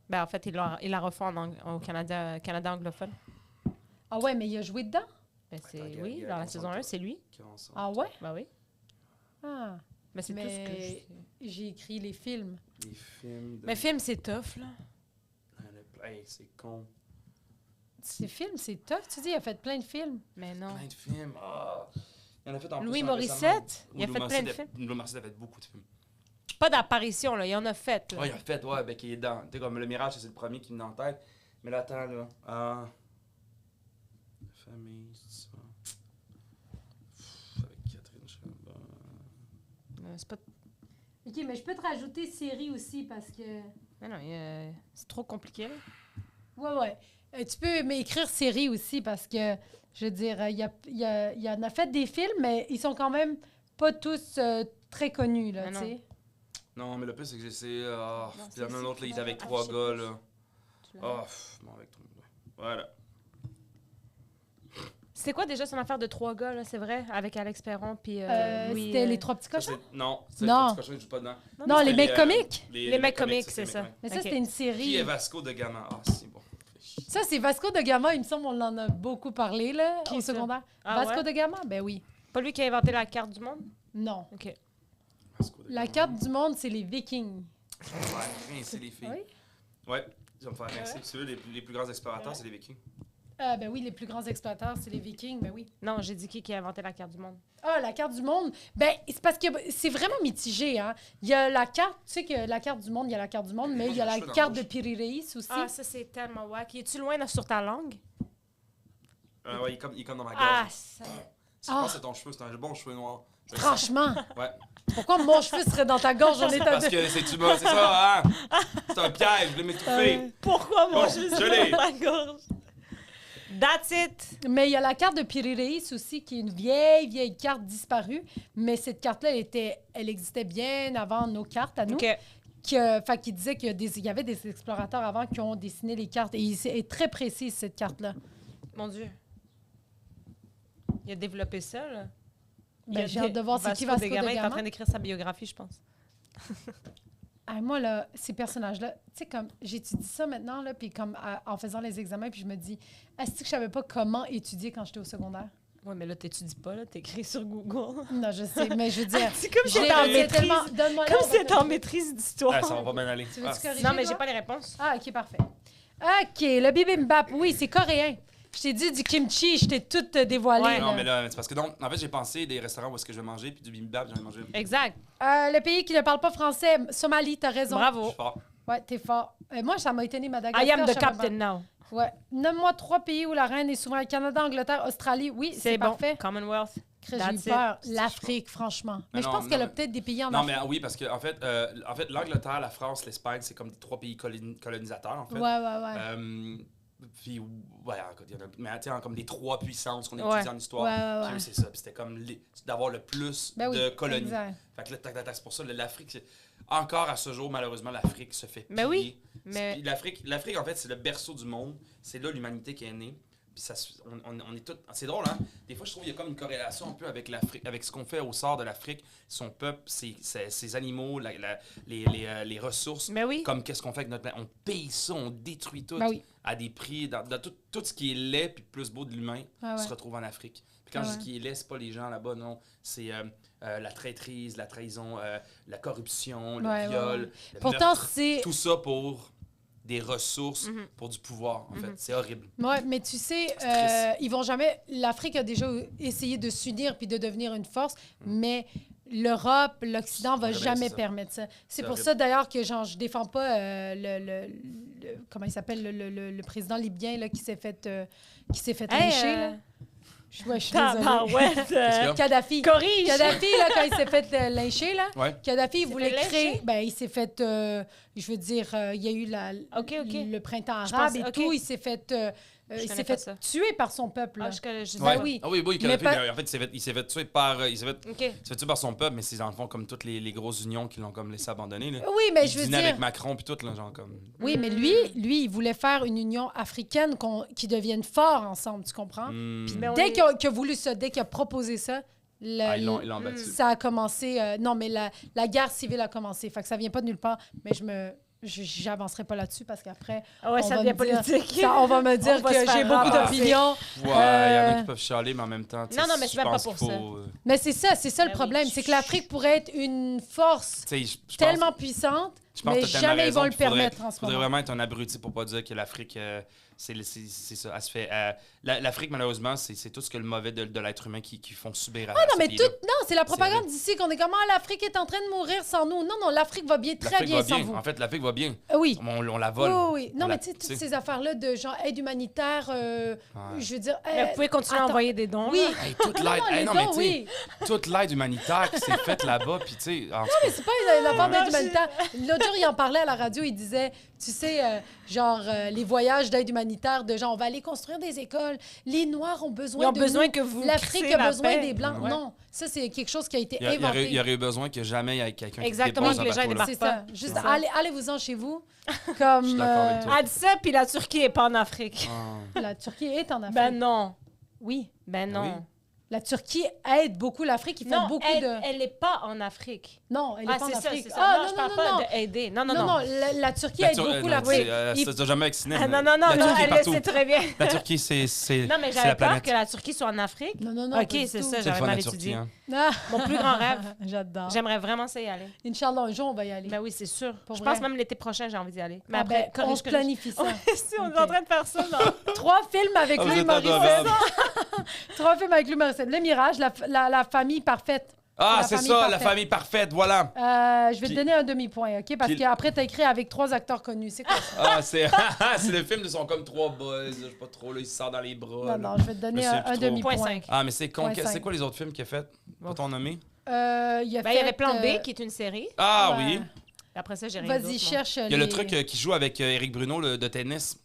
Ben, en fait, il la refait au Canada anglophone. Ah ouais, mais il a joué dedans? Ben, oui, dans la saison 1, c'est lui. Ah ouais? Ben oui. Ah. Mais c'est tout ce que j'ai écrit les films. Les films... Mais film, c'est tough, là. Hey, c'est con. Ces films, c'est tough. Tu dis, il a fait plein de films. Mais non. Plein de films. Il en a fait en Louis Morissette, il a fait plein de films. Louis Morissette a fait beaucoup de films. Pas d'apparition, là. Il en a fait, là. Ouais, il a fait, ben, qui est dans... Tu sais, comme Le Mirage, c'est le premier qui me vient en tête. Mais là, attends, là. Famille, c'est ça. Avec Catherine Chabot. C'est pas... OK, mais je peux te rajouter série aussi parce que... Mais non, c'est trop compliqué, là. Ouais. Tu peux m'écrire série aussi parce que, je veux dire, il y en a fait des films, mais ils sont quand même pas tous très connus, là, tu sais. Non, mais le plus, c'est que j'essaie... Puis il y en a un autre, là, il est avec 3 gars, là. Bon, avec 3 gars. Voilà. C'est quoi déjà son affaire de 3 gars, là, c'est vrai? Avec Alex Perron, puis Louis... C'était Les 3 petits cochons? Non, les 3 petits cochons, ils jouent pas dedans. Non, les mecs comiques? Les mecs comiques, c'est ça. Mais ça, c'était une série. Qui est Vasco de Gama? C'est bon. Ça, c'est Vasco de Gama. Il me semble qu'on en a beaucoup parlé, là, au secondaire. Vasco de Gama? Ben oui. Pas lui qui a inventé la carte du monde? Non. OK. La carte du monde, c'est les Vikings. Je vais me faire rincer les filles. Oui? Ouais, je vais me faire rincer. C'est eux les plus grands explorateurs, c'est les Vikings. Ben oui, les plus grands exploiteurs, c'est les Vikings, ben oui. Non, j'ai dit qui a inventé la carte du monde. Ah, la carte du monde? Ben, c'est parce que c'est vraiment mitigé, hein. Il y a la carte, tu sais que la carte du monde, il y a la carte du monde, mais il y a la carte de Piri-Reis aussi. Ah, ça, c'est tellement wack. Es-tu loin là, sur ta langue? Ouais, il est comme dans ma gorge. Ah, ça... Je pense que c'est ton cheveu, c'est un bon cheveu noir. Franchement? Ouais. Pourquoi mon cheveu serait dans ta gorge? Parce que c'est ça, hein? C'est un piège, je l'ai m'étouffer. Pourquoi mon cheveu serait dans ta gorge? That's it! Mais il y a la carte de Piri-Reis aussi, qui est une vieille carte disparue. Mais cette carte-là, elle existait bien avant nos cartes à nous. Okay. Qui disait qu'il y avait des explorateurs avant qui ont dessiné les cartes. Et c'est est très précise, cette carte-là. Mon Dieu. Il a développé ça, là. Ben, j'ai hâte de voir c'est qui Vasco de Gama. Il est en train d'écrire sa biographie, je pense. Moi, là, ces personnages-là, tu sais, comme j'étudie ça maintenant, là, puis comme en faisant les examens, puis je me dis, est-ce que je savais pas comment étudier quand j'étais au secondaire? Oui, mais là, t'étudies pas, là, t'écris sur Google. Non, je sais, mais je veux dire... c'est comme si t'étais en maîtrise. Comme si t'étais en maîtrise d'histoire. Ça va pas bien aller. Non, mais j'ai pas les réponses. Ah, OK, parfait. OK, le bibimbap, oui, c'est coréen. Je t'ai dit du kimchi, je t'ai tout dévoilé. Ouais, non, mais là, c'est parce que en fait, j'ai pensé des restaurants où est-ce que je vais manger, puis du bibimbap, j'en ai mangé. Exact. Le pays qui ne parle pas français, Somalie, t'as raison. Bravo. Je suis fort. Ouais, t'es fort. Moi, ça m'a étonné, Madagascar. I am the captain now. Ouais. Nomme-moi 3 pays où la reine est souvent Canada, Angleterre, Australie. Oui, c'est bon. Parfait. Commonwealth. J'ai eu peur. L'Afrique, franchement. Mais je pense qu'elle a peut-être des pays en Afrique. Non, mais oui, parce que en fait, l'Angleterre, la France, l'Espagne, c'est comme des 3 pays colonisateurs, en fait. Ouais. Puis, ouais, il y en a, mais tu sais, comme des 3 puissances qu'on étudie en histoire. Ouais. C'est ça. Puis c'était comme d'avoir le plus de colonies. Exact. Fait que là, c'est pour ça, l'Afrique, encore à ce jour, malheureusement, l'Afrique se fait piller. Mais oui. Mais... L'Afrique, en fait, c'est le berceau du monde. C'est là l'humanité qui est née. Puis on est tous... C'est drôle, hein? Des fois, je trouve qu'il y a comme une corrélation un peu avec l'Afrique, avec ce qu'on fait au sort de l'Afrique, son peuple, ses animaux, les ressources. Mais oui. Comme qu'est-ce qu'on fait avec notre planète. On paye ça, on détruit tout à des prix. Tout ce qui est laid puis plus beau de l'humain se retrouve en Afrique. Quand je dis qu'ils laissent pas les gens là-bas, non. C'est la traîtrise, la trahison, la corruption, le viol, le meurtre. Tout ça pour des ressources, pour du pouvoir, en fait. C'est horrible. Oui, mais tu sais, ils vont jamais... L'Afrique a déjà essayé de s'unir puis de devenir une force, mais l'Europe, l'Occident va jamais permettre ça. C'est pour ça, d'ailleurs, que je défends pas comment il s'appelle, le président libyen là, qui s'est fait lyncher, là. Je suis désolée. Kadhafi. Corrige! Kadhafi, là, quand il s'est fait lyncher, là, Kadhafi, il voulait créer... il s'est fait... je veux dire, il y a eu le printemps arabe et tout. Il s'est fait... il s'est fait tuer par son peuple. Là. Oui, Kadhafi, en fait, il s'est fait tuer par son peuple, mais c'est dans le fond comme toutes les grosses unions qui l'ont comme laissé abandonner. Là. Oui, mais je veux dire... avec Macron puis tout, là, genre comme... Oui, mais lui, il voulait faire une union africaine qui devienne fort ensemble, tu comprends? Puis dès qu'il a voulu ça, dès qu'il a proposé ça, ils l'ont battu. Ça a commencé... non, mais la guerre civile a commencé. Fait que ça vient pas de nulle part, mais j'avancerai pas là-dessus parce qu'après ça devient politique. On va me dire que j'ai beaucoup d'opinions. Il y en a qui peuvent chialer, mais en même temps... Non, mais c'est même pas pour ça. Mais c'est ça le problème. C'est que l'Afrique pourrait être une force tellement puissante, mais jamais ils vont le permettre en ce moment. Il faudrait vraiment être un abruti pour pas dire que l'Afrique... c'est ça, elle se fait... l'Afrique, malheureusement, c'est tout ce que le mauvais de l'être humain qui font subir à non, mais c'est la propagande d'ici qu'on est comme l'Afrique est en train de mourir sans nous. Non, l'Afrique va bien, très bien sans vous. En fait, l'Afrique va bien. Oui. On la vole. Oui. Non, mais tu sais, toutes ces affaires-là de genre aide humanitaire, je veux dire... mais vous pouvez continuer à envoyer des dons. Oui. Toute l'aide... toute l'aide humanitaire qui s'est faite là-bas, puis tu sais... Non, mais c'est pas une affaire d'aide humanitaire. L'autre jour, il en parlait à la radio, il disait, tu sais, les voyages d'aide humanitaire de gens, on va aller construire des écoles. Les Noirs ont besoin que vous l'Afrique a besoin des Blancs. Non, ça, c'est quelque chose qui a été inventé. Il y aurait eu besoin que jamais il y ait quelqu'un Exactement, qui dépose que les gens débarquent pas. Juste allez-vous-en chez vous. Comme, je suis d'accord avec toi. Elle dit ça, puis la Turquie est pas en Afrique. La Turquie est en Afrique. Ben non. Oui. Ben non. Oui. La Turquie aide beaucoup l'Afrique. Ils font beaucoup de... elle n'est pas en Afrique. Non, elle n'est pas en Afrique. C'est ça. Non, je parle pas d'aider. Non. La Turquie aide beaucoup l'Afrique. Ça t'a jamais vacciné. Non, elle le sait très bien. La Turquie, c'est non, mais j'avais peur que la Turquie soit en Afrique. Non. OK, c'est ça, j'aurais mal étudié. Mon plus grand rêve. J'adore. J'aimerais vraiment ça y aller. Inch'Allah, un jour, on va y aller. Ben oui, c'est sûr. Je pense même l'été prochain, j'ai envie d'y aller. Mais après, on se planifie ça. Si, on est en train de faire ça. 3 films avec Louis Morissette. 3 films avec Louis Morissette. Le Mirage, la famille parfaite. C'est ça, la famille parfaite, voilà. Je vais te donner un demi-point, OK? Parce qu'après, t'as écrit avec 3 acteurs connus. C'est quoi ça? C'est le film, ils sont comme 3 boys, je sais pas trop, là, ils se sortent dans les bras. Non, je vais te donner un demi-point. Mais c'est quoi les autres films qu'il a fait? Pas-t-on nommer? Il y avait Plan B, qui est une série. Oui. Après ça, j'ai rien d'autre. Vas-y, cherche. Il y a le truc qui joue avec Éric Bruno, de tennis.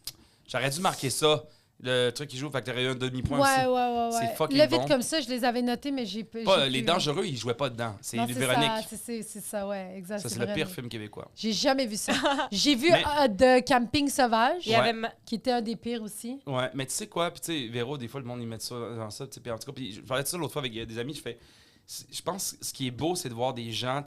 J'aurais dû marquer ça. Le truc qui joue, fait que t'aurais eu un demi-point aussi. Ouais. C'est fucking vite comme ça, je les avais notés, mais j'ai pas. Les Dangereux, ils jouaient pas dedans. C'est Véronique. C'est ça, ouais, exact. Ça, c'est le pire film québécois. J'ai jamais vu ça. J'ai vu The Camping Sauvage, qui était un des pires aussi. Ouais, mais tu sais quoi, puis tu sais, Véro, des fois, le monde, ils mettent ça dans ça, puis en tout cas, puis je parlais de ça l'autre fois avec des amis, je pense que ce qui est beau, c'est de voir des gens,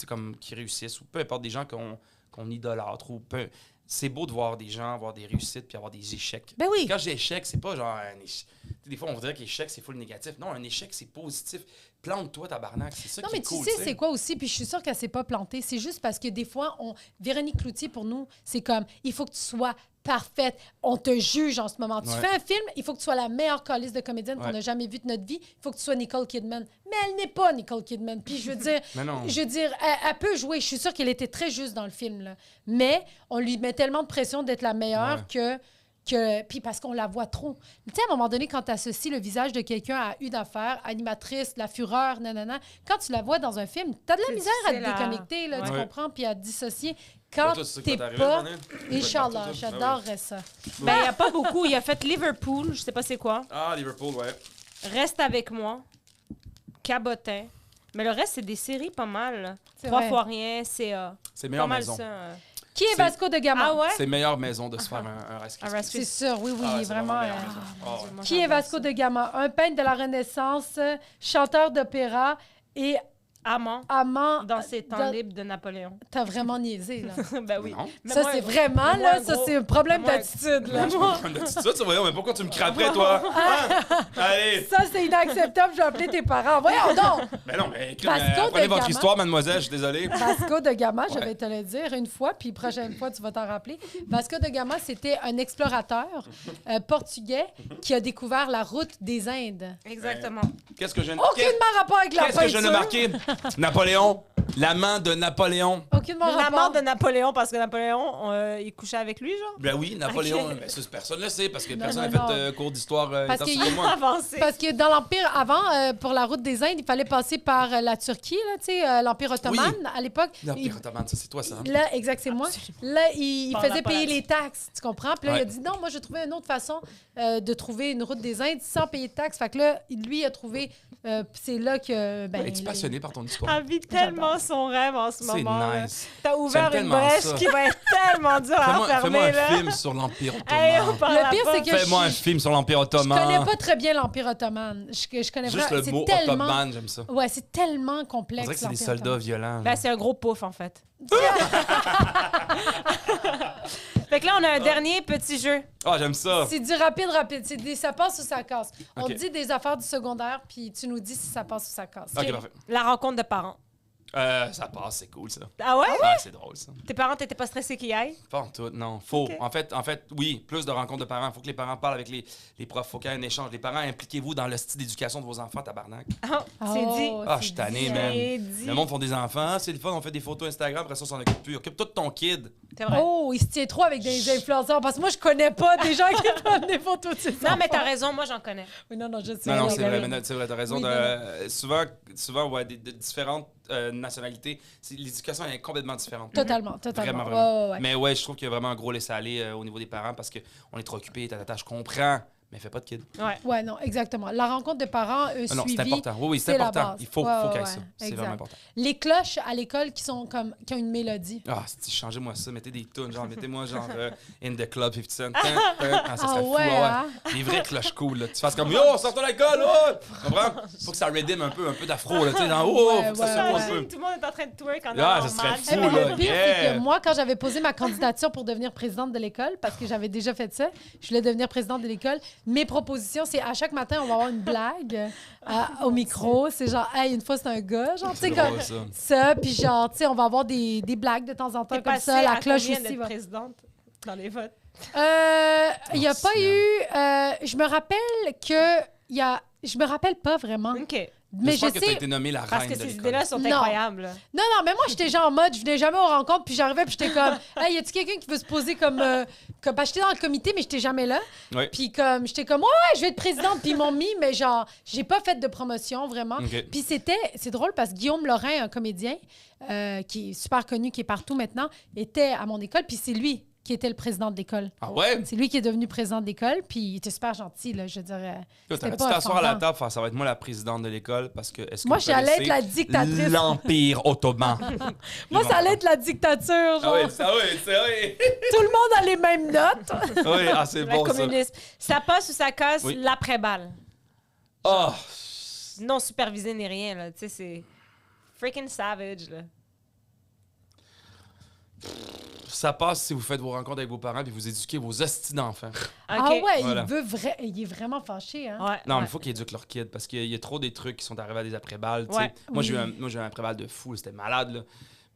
comme qui réussissent, ou peu importe, des gens qu'on idolâtre, ou peu... C'est beau de voir des gens avoir des réussites puis avoir des échecs. Ben oui. Quand j'ai échec, c'est pas genre un échec. Des fois, on dirait qu'échec, c'est full négatif. Non, un échec, c'est positif. Plante-toi, tabarnak. C'est ça qui est cool. Non, mais tu sais, c'est quoi aussi? Puis je suis sûre qu'elle s'est pas plantée. C'est juste parce que des fois, Véronique Cloutier, pour nous, c'est comme, il faut que tu sois parfaite. On te juge en ce moment. Tu fais un film, il faut que tu sois la meilleure calice de comédienne qu'on a jamais vue de notre vie. Il faut que tu sois Nicole Kidman. Mais elle n'est pas Nicole Kidman. Puis je veux dire, elle peut jouer. Je suis sûre qu'elle était très juste dans le film, là. Mais on lui met tellement de pression d'être la meilleure que puis parce qu'on la voit trop. Tu sais, à un moment donné, quand tu associes le visage de quelqu'un à une affaire, animatrice, la fureur, nanana, quand tu la vois dans un film, tu as de la misère à te déconnecter, là, tu comprends, puis à te dissocier. Quand t'es pas... Inch'Allah, j'adorerais ça. Ben, il n'y a pas beaucoup. Il a fait Liverpool, je sais pas c'est quoi. Liverpool, ouais. Reste avec moi. Cabotin. Mais le reste, c'est des séries pas mal. 3 fois rien, CA. C'est meilleure maison. Qui est Vasco de Gama? C'est meilleure maison de se faire un rescue. C'est sûr, oui, vraiment. Qui est Vasco de Gama? Un peintre de la Renaissance, chanteur d'opéra et Amant dans ses temps libres de Napoléon. T'as vraiment niaisé, là. Ben oui. Ça, c'est vraiment, là, ça, c'est un problème d'attitude, là. Problème d'attitude, c'est vrai, mais pourquoi tu me cries après, toi? Hein? Allez! Ça, c'est inacceptable, je vais appeler tes parents. Voyons donc! Ben non, mais Vasco prenez de votre Gama. histoire, mademoiselle, je suis désolé. Vasco de Gama, je vais te le dire une fois, puis prochaine fois, tu vas t'en rappeler. Vasco de Gama, c'était un explorateur portugais qui a découvert la route des Indes. Exactement. Qu'est-ce que je viens Aucunement rapport avec la Qu'est-ce que je viens de marquer? Napoléon, l'amant de Napoléon. Aucunement rapport. L'amant de Napoléon, parce que Napoléon, il couchait avec lui, genre? Ben oui, Napoléon, ben, ça, personne ne le sait, parce que personne non, n'a fait cours d'histoire Parce qu'il comme moi. Avancé. Parce que dans l'Empire, avant, pour la route des Indes, il fallait passer par la Turquie, là, tu sais, l'Empire ottoman, à l'époque. L'Empire ottoman, ça, c'est toi, ça. Hein? Là, exact, c'est moi. Là, il faisait payer les taxes, tu comprends? Puis là, Ouais. il a dit, non, moi, j'ai trouvé une autre façon de trouver une route des Indes sans payer de taxes. Fait que là, lui, il a trouvé... c'est là que... Ben, Es-tu passionné par ton histoire? Elle vit tellement son rêve en ce moment. C'est là. nice. T'as ouvert une tellement brèche ça. qui va être tellement dure à Fais-moi fermer, un là. film sur l'Empire Hey, on ottoman. parle Le pire, pas. c'est que Fais-moi un film sur l'Empire je ottoman. connais pas très bien l'Empire ottoman. Je connais Juste vraiment... le c'est mot tellement... ottoman, j'aime ça. Ouais, c'est tellement On complexe, dirait que c'est des l'Empire soldats ottoman. violents. Ben, c'est un gros pouf, en fait. Fait que là, on a un dernier petit jeu. Ah, j'aime ça. C'est du rapide. C'est des ça passe ou ça casse. On Ok. dit des affaires du secondaire, puis tu nous dis si ça passe ou ça casse. Ok, parfait. La rencontre de parents. Ça passe, c'est cool, ça. Ah ouais? Ah, c'est drôle, ça. Tes parents, t'étais pas stressés qu'ils y aillent? Pas en tout, non. Faut. Ok. En fait, oui, plus de rencontres de parents. Faut que les parents parlent avec les profs. Faut qu'il y ait un échange. Les parents, impliquez-vous dans le style d'éducation de vos enfants, tabarnak. Ah, c'est dit. Ah, je suis tanné, man. C'est dit. Le monde font des enfants, c'est le fun, on fait des photos Instagram, après ça, on s'en occupe plus. Occupe-toi de ton kid. C'est vrai. Oh, il se tient trop avec des influenceurs parce que moi, je connais pas des gens qui prennent des photos de ces Non, mais t'as enfants. raison, moi, j'en connais. Oui, non, je sais. Non, oui, c'est oui, vrai, oui. mais c'est vrai, t'as raison. Oui, Souvent, ouais, de différentes nationalités, l'éducation est complètement différente. Totalement. Vraiment, Ouais, vraiment. ouais. Mais ouais, je trouve qu'il y a vraiment un gros laisser-aller au niveau des parents parce qu'on est trop occupés, je comprends, mais fais pas de kid. Ouais. Ouais, non, exactement. La rencontre de parents Ah non, suivie. c'est important. Oui, c'est c'est la important. base. Il faut Ouais, qu'il y ait ouais, ça. C'est exact. vraiment important. Les cloches à l'école qui ont une mélodie. Ah, changez-moi ça, mettez des tunes, genre, mettez-moi genre In the Club 50 Cent. Ah, ça serait fou, ouais, hein? Des vraies cloches cool, là. Tu fasses comme Yo, sors-toi de l'école, oh! Tu comprends? Faut que ça redeem un peu d'afro, là, tu sais, dans haut, faut que ça secoue un peu. Tout le monde est en train de twerk en Ah, allant ça serait mal. fou, Eh, mais là. le pire, Yeah. c'est que moi, quand j'avais posé ma candidature pour devenir présidente de l'école, parce que j'avais déjà fait ça, je voulais devenir présidente de l'école, mes propositions, c'est à chaque matin, on va avoir une blague au micro. C'est genre, hey, une fois, c'est un gars, genre, tu sais, C'est comme drôle, ça. Puis genre, tu sais, on va avoir des blagues de temps en temps T'es comme passée ça. La à cloche combien aussi d'être va. présidente dans les votes? Il n'y a pas eu... je me rappelle que... Je me rappelle pas vraiment. OK. Mais je J'espère que t'as sais... été nommée la Parce reine que de ces l'école. idées-là sont Non. incroyables. Non, mais moi, j'étais genre en mode, je venais jamais aux rencontres, puis j'arrivais, puis j'étais comme, hey, y a-tu quelqu'un qui veut se poser comme parce que j'étais dans le comité, mais j'étais jamais là. Ouais. Puis comme, j'étais comme, ouais, je vais être présidente, puis ils m'ont mis, mais genre, j'ai pas fait de promotion, vraiment. OK. Puis c'est drôle parce que Guillaume Lorrain, un comédien qui est super connu, qui est partout maintenant, était à mon école, puis c'est lui qui était le président de l'école. Ah ouais? C'est lui qui est devenu président de l'école, puis il était super gentil, là, je dirais. T'aurais dû t'asseoir à la table, faire, ça va être moi la présidente de l'école parce que est-ce que Moi, vous j'allais être connaissez la dictatrice. l'Empire ottoman. Moi, ça allait être la dictature, genre. Ah oui, c'est vrai. Tout le monde a les mêmes notes. Oui, ah, c'est La bon ça. communiste. Ça passe ou ça casse Oui. l'après-balle. Ah, Non supervisé ni rien, là. Tu sais, c'est freaking savage, là. ça passe si vous faites vos rencontres avec vos parents et vous éduquez vos hosties d'enfants. OK. Ah ouais, Voilà. il est vraiment fâché, hein? Ouais, Non, ouais. mais il faut qu'ils éduquent leurs kids parce qu'il y a trop des trucs qui sont arrivés à des après-balles. tu sais. Ouais. Moi, Oui. j'ai eu un après-balle de fou, c'était malade, là.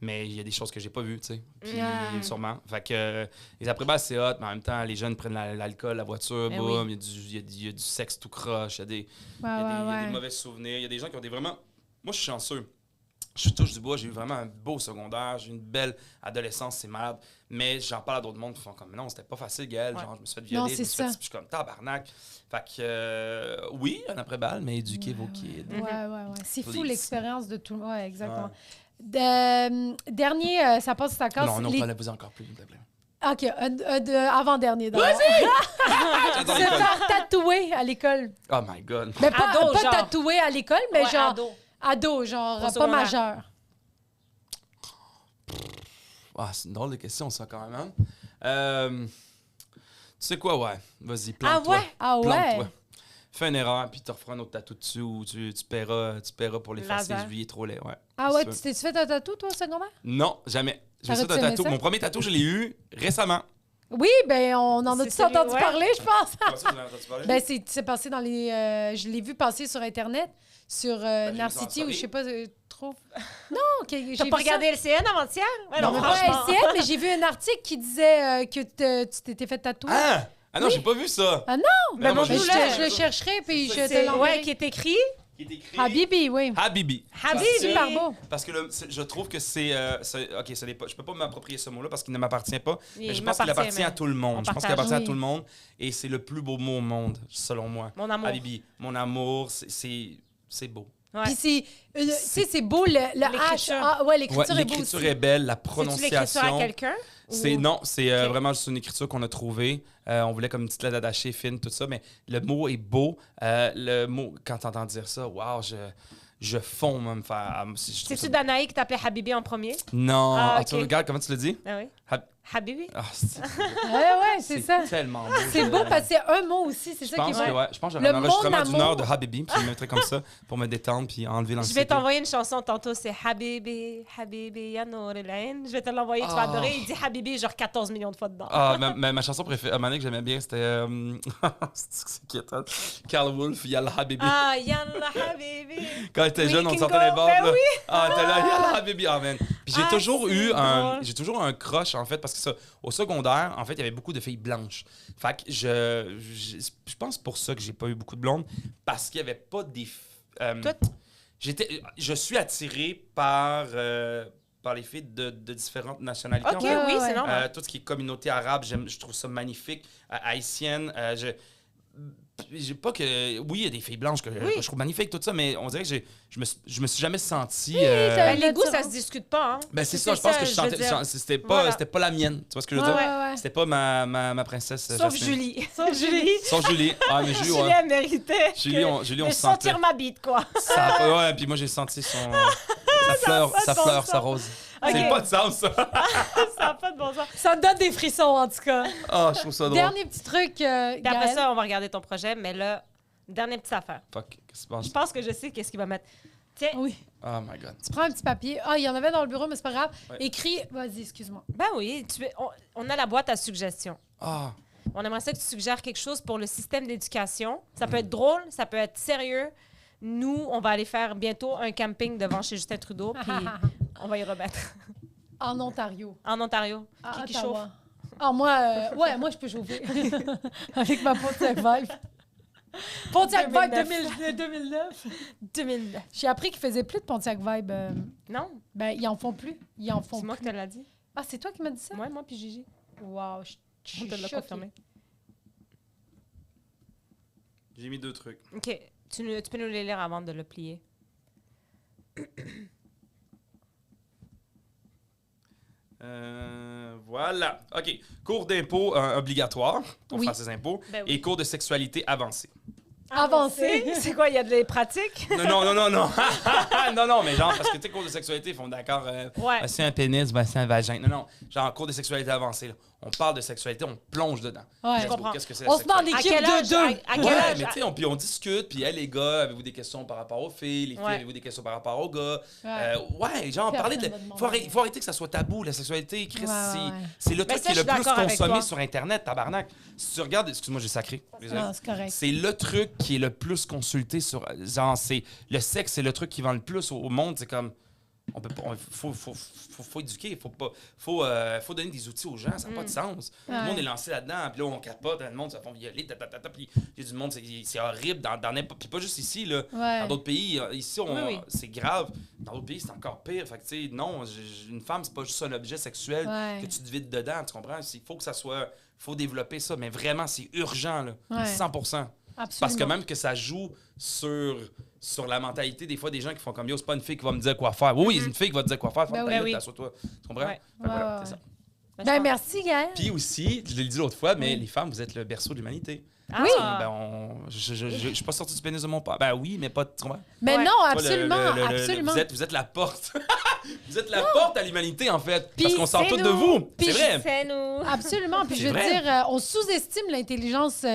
Mais il y a des choses que j'ai pas vues, tu sais. Puis, Mm. sûrement. Fait que les après-balles, c'est hot, mais en même temps, les jeunes prennent l'alcool, la voiture, Eh boum, il y a du sexe tout croche, il y a des mauvais souvenirs, il y a des gens qui ont des vraiment... Moi, je suis chanceux. Je touche du bois, j'ai eu vraiment un beau secondaire, j'ai eu une belle adolescence, c'est malade. Mais j'en parle à d'autres mondes qui font comme, mais non, c'était pas facile, Gaël. Ouais. Genre, je me suis fait violer, Non, je me c'est suis fait... ça. Puis je suis comme, tabarnak. Fait que, oui, un après-balle, mais éduquez vos kids. Ouais. C'est fou Please. l'expérience de tout le monde. Ouais, exactement. Ouais. Dernier, ça passe ou ça casse. Non, parlez-vous encore plus, s'il te plaît. OK, avant-dernier. Vas-y! J'adore Se l'école. faire tatouer à l'école. Oh my God. Mais pas, Ado, pas genre. tatouer à l'école, mais Ouais, genre ado. ado, genre Au pas secondaire. majeur. Ah, c'est une drôle de question, ça, quand même. Hein? Tu sais quoi, ouais. Vas-y, plante-toi. Ah ouais? Ah ouais? Plante-toi. fais une erreur, puis tu referas un autre tatou dessus ou tu paieras pour l'effacer. Il est trop laid, ouais. Ah ouais, tu t'es fait un tatou, toi, au secondaire? Non, jamais. J'ai fait un tatou. Mon premier tatou, je l'ai eu récemment. Oui, ben on en a tous entendu parler, je pense. Comment ça, vous en avez entendu parler? Ben c'est passé dans les... je l'ai vu passer sur Internet, sur Narcity, ou je sais pas trop... Non, j'ai T'as pas regardé LCN avant-hier? Ouais, non, pas LCN, mais j'ai vu un article qui disait que tu t'étais fait tatouer. Ah non, j'ai pas vu ça. Ah non? Ben moi, je le chercherai, puis je te l'enverrai. Ouais, qui est écrit... Habibi, oui. Habibi. Super beau. Parce que je trouve que c'est... OK, je peux pas m'approprier ce mot-là parce qu'il ne m'appartient pas. Mais je pense qu'il appartient à tout le monde. Je pense qu'il appartient à tout le monde. Et c'est le plus beau mot au monde, selon moi. Mon amour. Habibi. Mon amour, c'est beau. Ouais. Puis c'est beau, le H. Ah, ouais, l'écriture est beau aussi. L'écriture est belle, la prononciation. C'est-tu l'écriture à quelqu'un? Non, c'est vraiment juste une écriture qu'on a trouvée. On voulait comme une petite lettre attachée, fine, tout ça, mais le mot est beau. Le mot, quand t'entends dire ça, wow, je fonds même faire. C'est-tu Danaï qui t'appelait Habibi en premier? Non. Tu regardes comment tu le dis? Ah oui. Habibi? Ouais, c'est ça. C'est tellement beau. C'est beau parce que c'est un mot aussi, c'est ça qui est beau. Je pense que j'aurais un enregistrement d'une heure de Habibi, puis je le mettrais comme ça pour me détendre puis enlever l'anxiété. Je vais t'envoyer une chanson tantôt, c'est Habibi, Habibi, ya Nour el-Ain. Je vais te l'envoyer, tu vas adorer. Il dit Habibi genre 14 millions de fois dedans. Ma chanson préférée, à que j'aimais bien, c'était... c'est inquiétant. Carl Wolf, Yalla Habibi. Yalla Habibi. Quand j'étais jeune, on sortait les bords. Ben oui. T'es là, Yalla Habibi. Man. Puis j'ai toujours eu un crush, en fait, parce que ça, au secondaire, en fait, il y avait beaucoup de filles blanches. Fait que je pense pour ça que j'ai pas eu beaucoup de blondes, parce qu'il y avait pas des... je suis attiré par les filles de différentes nationalités. OK, oui, c'est normal. Tout ce qui est communauté arabe, je trouve ça magnifique. Haïtienne, j'ai pas que... Oui, il y a des filles blanches que je trouve magnifiques, tout ça, mais on dirait que je me suis jamais senti... les goûts, ça se discute pas, hein? Ben c'est ça, je pense que c'était pas la mienne. Tu vois ce que je veux dire? Ouais. C'était pas ma princesse. Sauf Jasmine. Julie. Sauf Julie. Ah, mais Julie, Julie, elle méritait. Julie, on se sentait. Sentir ma bite, quoi. Ouais, puis moi, j'ai senti sa fleur, sa rose. Okay. C'est pas de sens, ça. Ça n'a pas de bon sens. Ça me donne des frissons, en tout cas. Ah, je trouve ça drôle. Dernier petit truc, puis après ça, on va regarder ton projet, mais là, dernière petite affaire. Fuck, qu'est-ce qui se passe? Je pense que je sais qu'est-ce qu'il va mettre. Tiens. Oui. Oh my God. Tu prends un petit papier. Il y en avait dans le bureau, mais c'est pas grave. Ouais. Écris. Vas-y, excuse-moi. Ben oui, on a la boîte à suggestions. Ah. On aimerait ça que tu suggères quelque chose pour le système d'éducation. Ça peut être drôle, ça peut être sérieux. Nous, on va aller faire bientôt un camping devant chez Justin Trudeau, puis on va y remettre. En Ontario. En Ontario. Qui chauffe? Moi, moi, je peux chauffer. Avec ma Pontiac Vibe. Pontiac Vibe 2009. J'ai appris qu'ils faisaient plus de Pontiac Vibe. Non? Ben, ils en font plus. C'est moi qui te l'ai dit. Ah, c'est toi qui m'as dit ça? Ouais, moi puis Gigi. Wow, on te l'a confirmé. J'ai mis 2 trucs. OK. Tu peux nous les lire avant de le plier. Voilà. OK. Cours d'impôt obligatoire pour faire ses impôts et cours de sexualité avancée. Avancé? C'est quoi, il y a des pratiques? Non. Non, mais genre, parce que tu sais, cours de sexualité, ils font d'accord. C'est un pénis, c'est un vagin. Non. Genre, cours de sexualité avancée, là. On parle de sexualité, on plonge dedans. Ouais, je comprends. Qu'est-ce que c'est on se met en équipe de 2. À quel âge? Mais tu sais, on discute, puis les gars, avez-vous des questions par rapport aux filles? Les filles, avez-vous des questions par rapport aux gars? Genre, parler de... Faut arrêter que ça soit tabou, la sexualité. Chris, c'est le truc qui est le plus consommé sur Internet, tabarnak. Si tu regardes... Excuse-moi, j'ai sacré. Non, c'est correct. C'est le truc qui est le plus consulté sur... Genre, le sexe, c'est le truc qui vend le plus au monde. C'est comme... Faut éduquer, faut donner des outils aux gens, ça n'a pas de sens. Tout le monde est lancé là-dedans, puis là on capote, le monde se font violer, puis il y a du monde, c'est horrible dans n'importe, puis pas juste ici là, dans d'autres pays, ici c'est grave, dans d'autres pays c'est encore pire. Fait que tu sais, non, une femme c'est pas juste un objet sexuel que tu te vides dedans, tu comprends? Il faut que ça soit, faut développer ça, mais vraiment c'est urgent là, 100%. Absolument. Parce que même que ça joue sur la mentalité des fois des gens qui font comme yo, c'est pas une fille qui va me dire quoi faire. Oui, une fille qui va te dire quoi faire. Assois-toi. Tu comprends? Voilà, c'est ça. Ben merci, Gaël. Puis aussi, je l'ai dit l'autre fois, mais les femmes, vous êtes le berceau de l'humanité. Oui. Je suis pas sorti du pénis de mon père. Ben oui, mais pas. Tu comprends? Mais non, absolument. Vous êtes la porte. Vous êtes la porte à l'humanité, en fait. Parce qu'on sort tous de vous. C'est vrai. C'est nous. Absolument. Puis je veux dire, on sous-estime l'intelligence, tu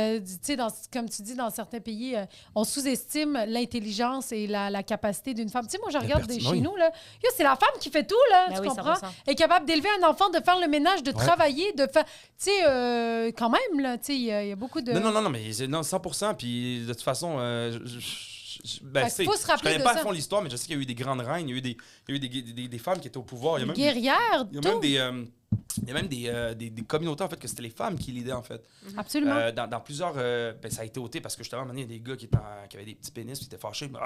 sais, comme tu dis, dans certains pays, on sous-estime l'intelligence et la capacité d'une femme. Tu sais, moi, je regarde chez nous, là. C'est la femme qui fait tout, là. Tu comprends? Elle est capable d'élever un enfant, de faire le ménage, de travailler, de faire... Tu sais, quand même, là, tu sais, il y a beaucoup de... Non, mais 100%. Puis de toute façon, faut se rappeler je connais pas à fond l'histoire, mais je sais qu'il y a eu des grandes reines, il y a eu des femmes qui étaient au pouvoir. Il y a même, guerrières, il y a même des communautés, en fait, que c'était les femmes qui lidaient, en fait. Absolument. Dans plusieurs... ça a été ôté parce que, justement, à un moment donné, il y a des gars qui avaient des petits pénis qui étaient fâchés. Puis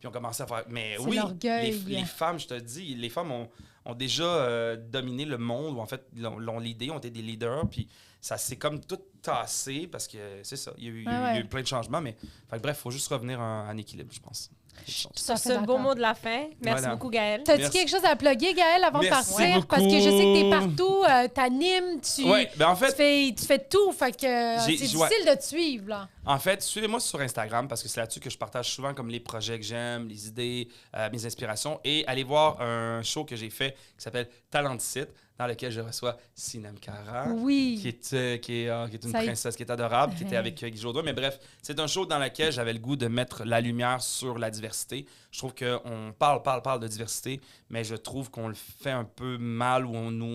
ils ont commencé à faire... Mais oui, les femmes, je te dis, les femmes ont déjà dominé le monde, ou en fait, l'ont leadé, ont été des leaders, puis ça s'est comme tout tassé, parce que c'est ça, il y a eu plein de changements, mais bref, il faut juste revenir en équilibre, je pense. C'est un beau mot de la fin. Merci beaucoup, Gaël. T'as-tu quelque chose à plugger, Gaël, avant de partir? Beaucoup. Parce que je sais que t'es partout, t'animes, tu fais tout. Fait que c'est difficile de te suivre, là. En fait, suivez-moi sur Instagram parce que c'est là-dessus que je partage souvent comme les projets que j'aime, les idées, mes inspirations. Et allez voir un show que j'ai fait qui s'appelle Talent de site, dans lequel je reçois Sinem Cara, qui est une princesse qui est adorable, qui était avec Guy Jourdain. Mais bref, c'est un show dans lequel j'avais le goût de mettre la lumière sur la diversité. Je trouve qu'on parle de diversité, mais je trouve qu'on le fait un peu mal,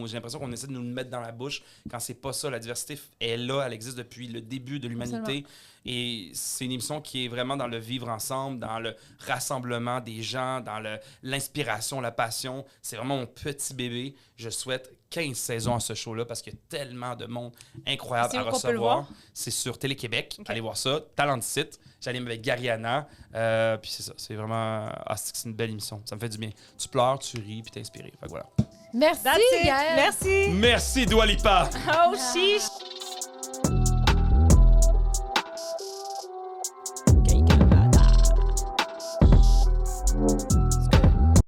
j'ai l'impression qu'on essaie de nous le mettre dans la bouche quand c'est pas ça. La diversité est là, elle existe depuis le début de l'humanité. Absolument. Et c'est une émission qui est vraiment dans le vivre ensemble, dans le rassemblement des gens, dans l'inspiration, la passion. C'est vraiment mon petit bébé. Je souhaite 15 saisons à ce show-là parce qu'il y a tellement de monde incroyable à recevoir. C'est sur Télé-Québec. Okay. Allez voir ça. Talent de site. J'allais avec Gariana. Puis c'est ça. C'est vraiment... c'est une belle émission. Ça me fait du bien. Tu pleures, tu ris, puis t'es inspiré. Fait que voilà. Merci, Gaël. Merci. Merci, Dua Lipa. Oh, chiche.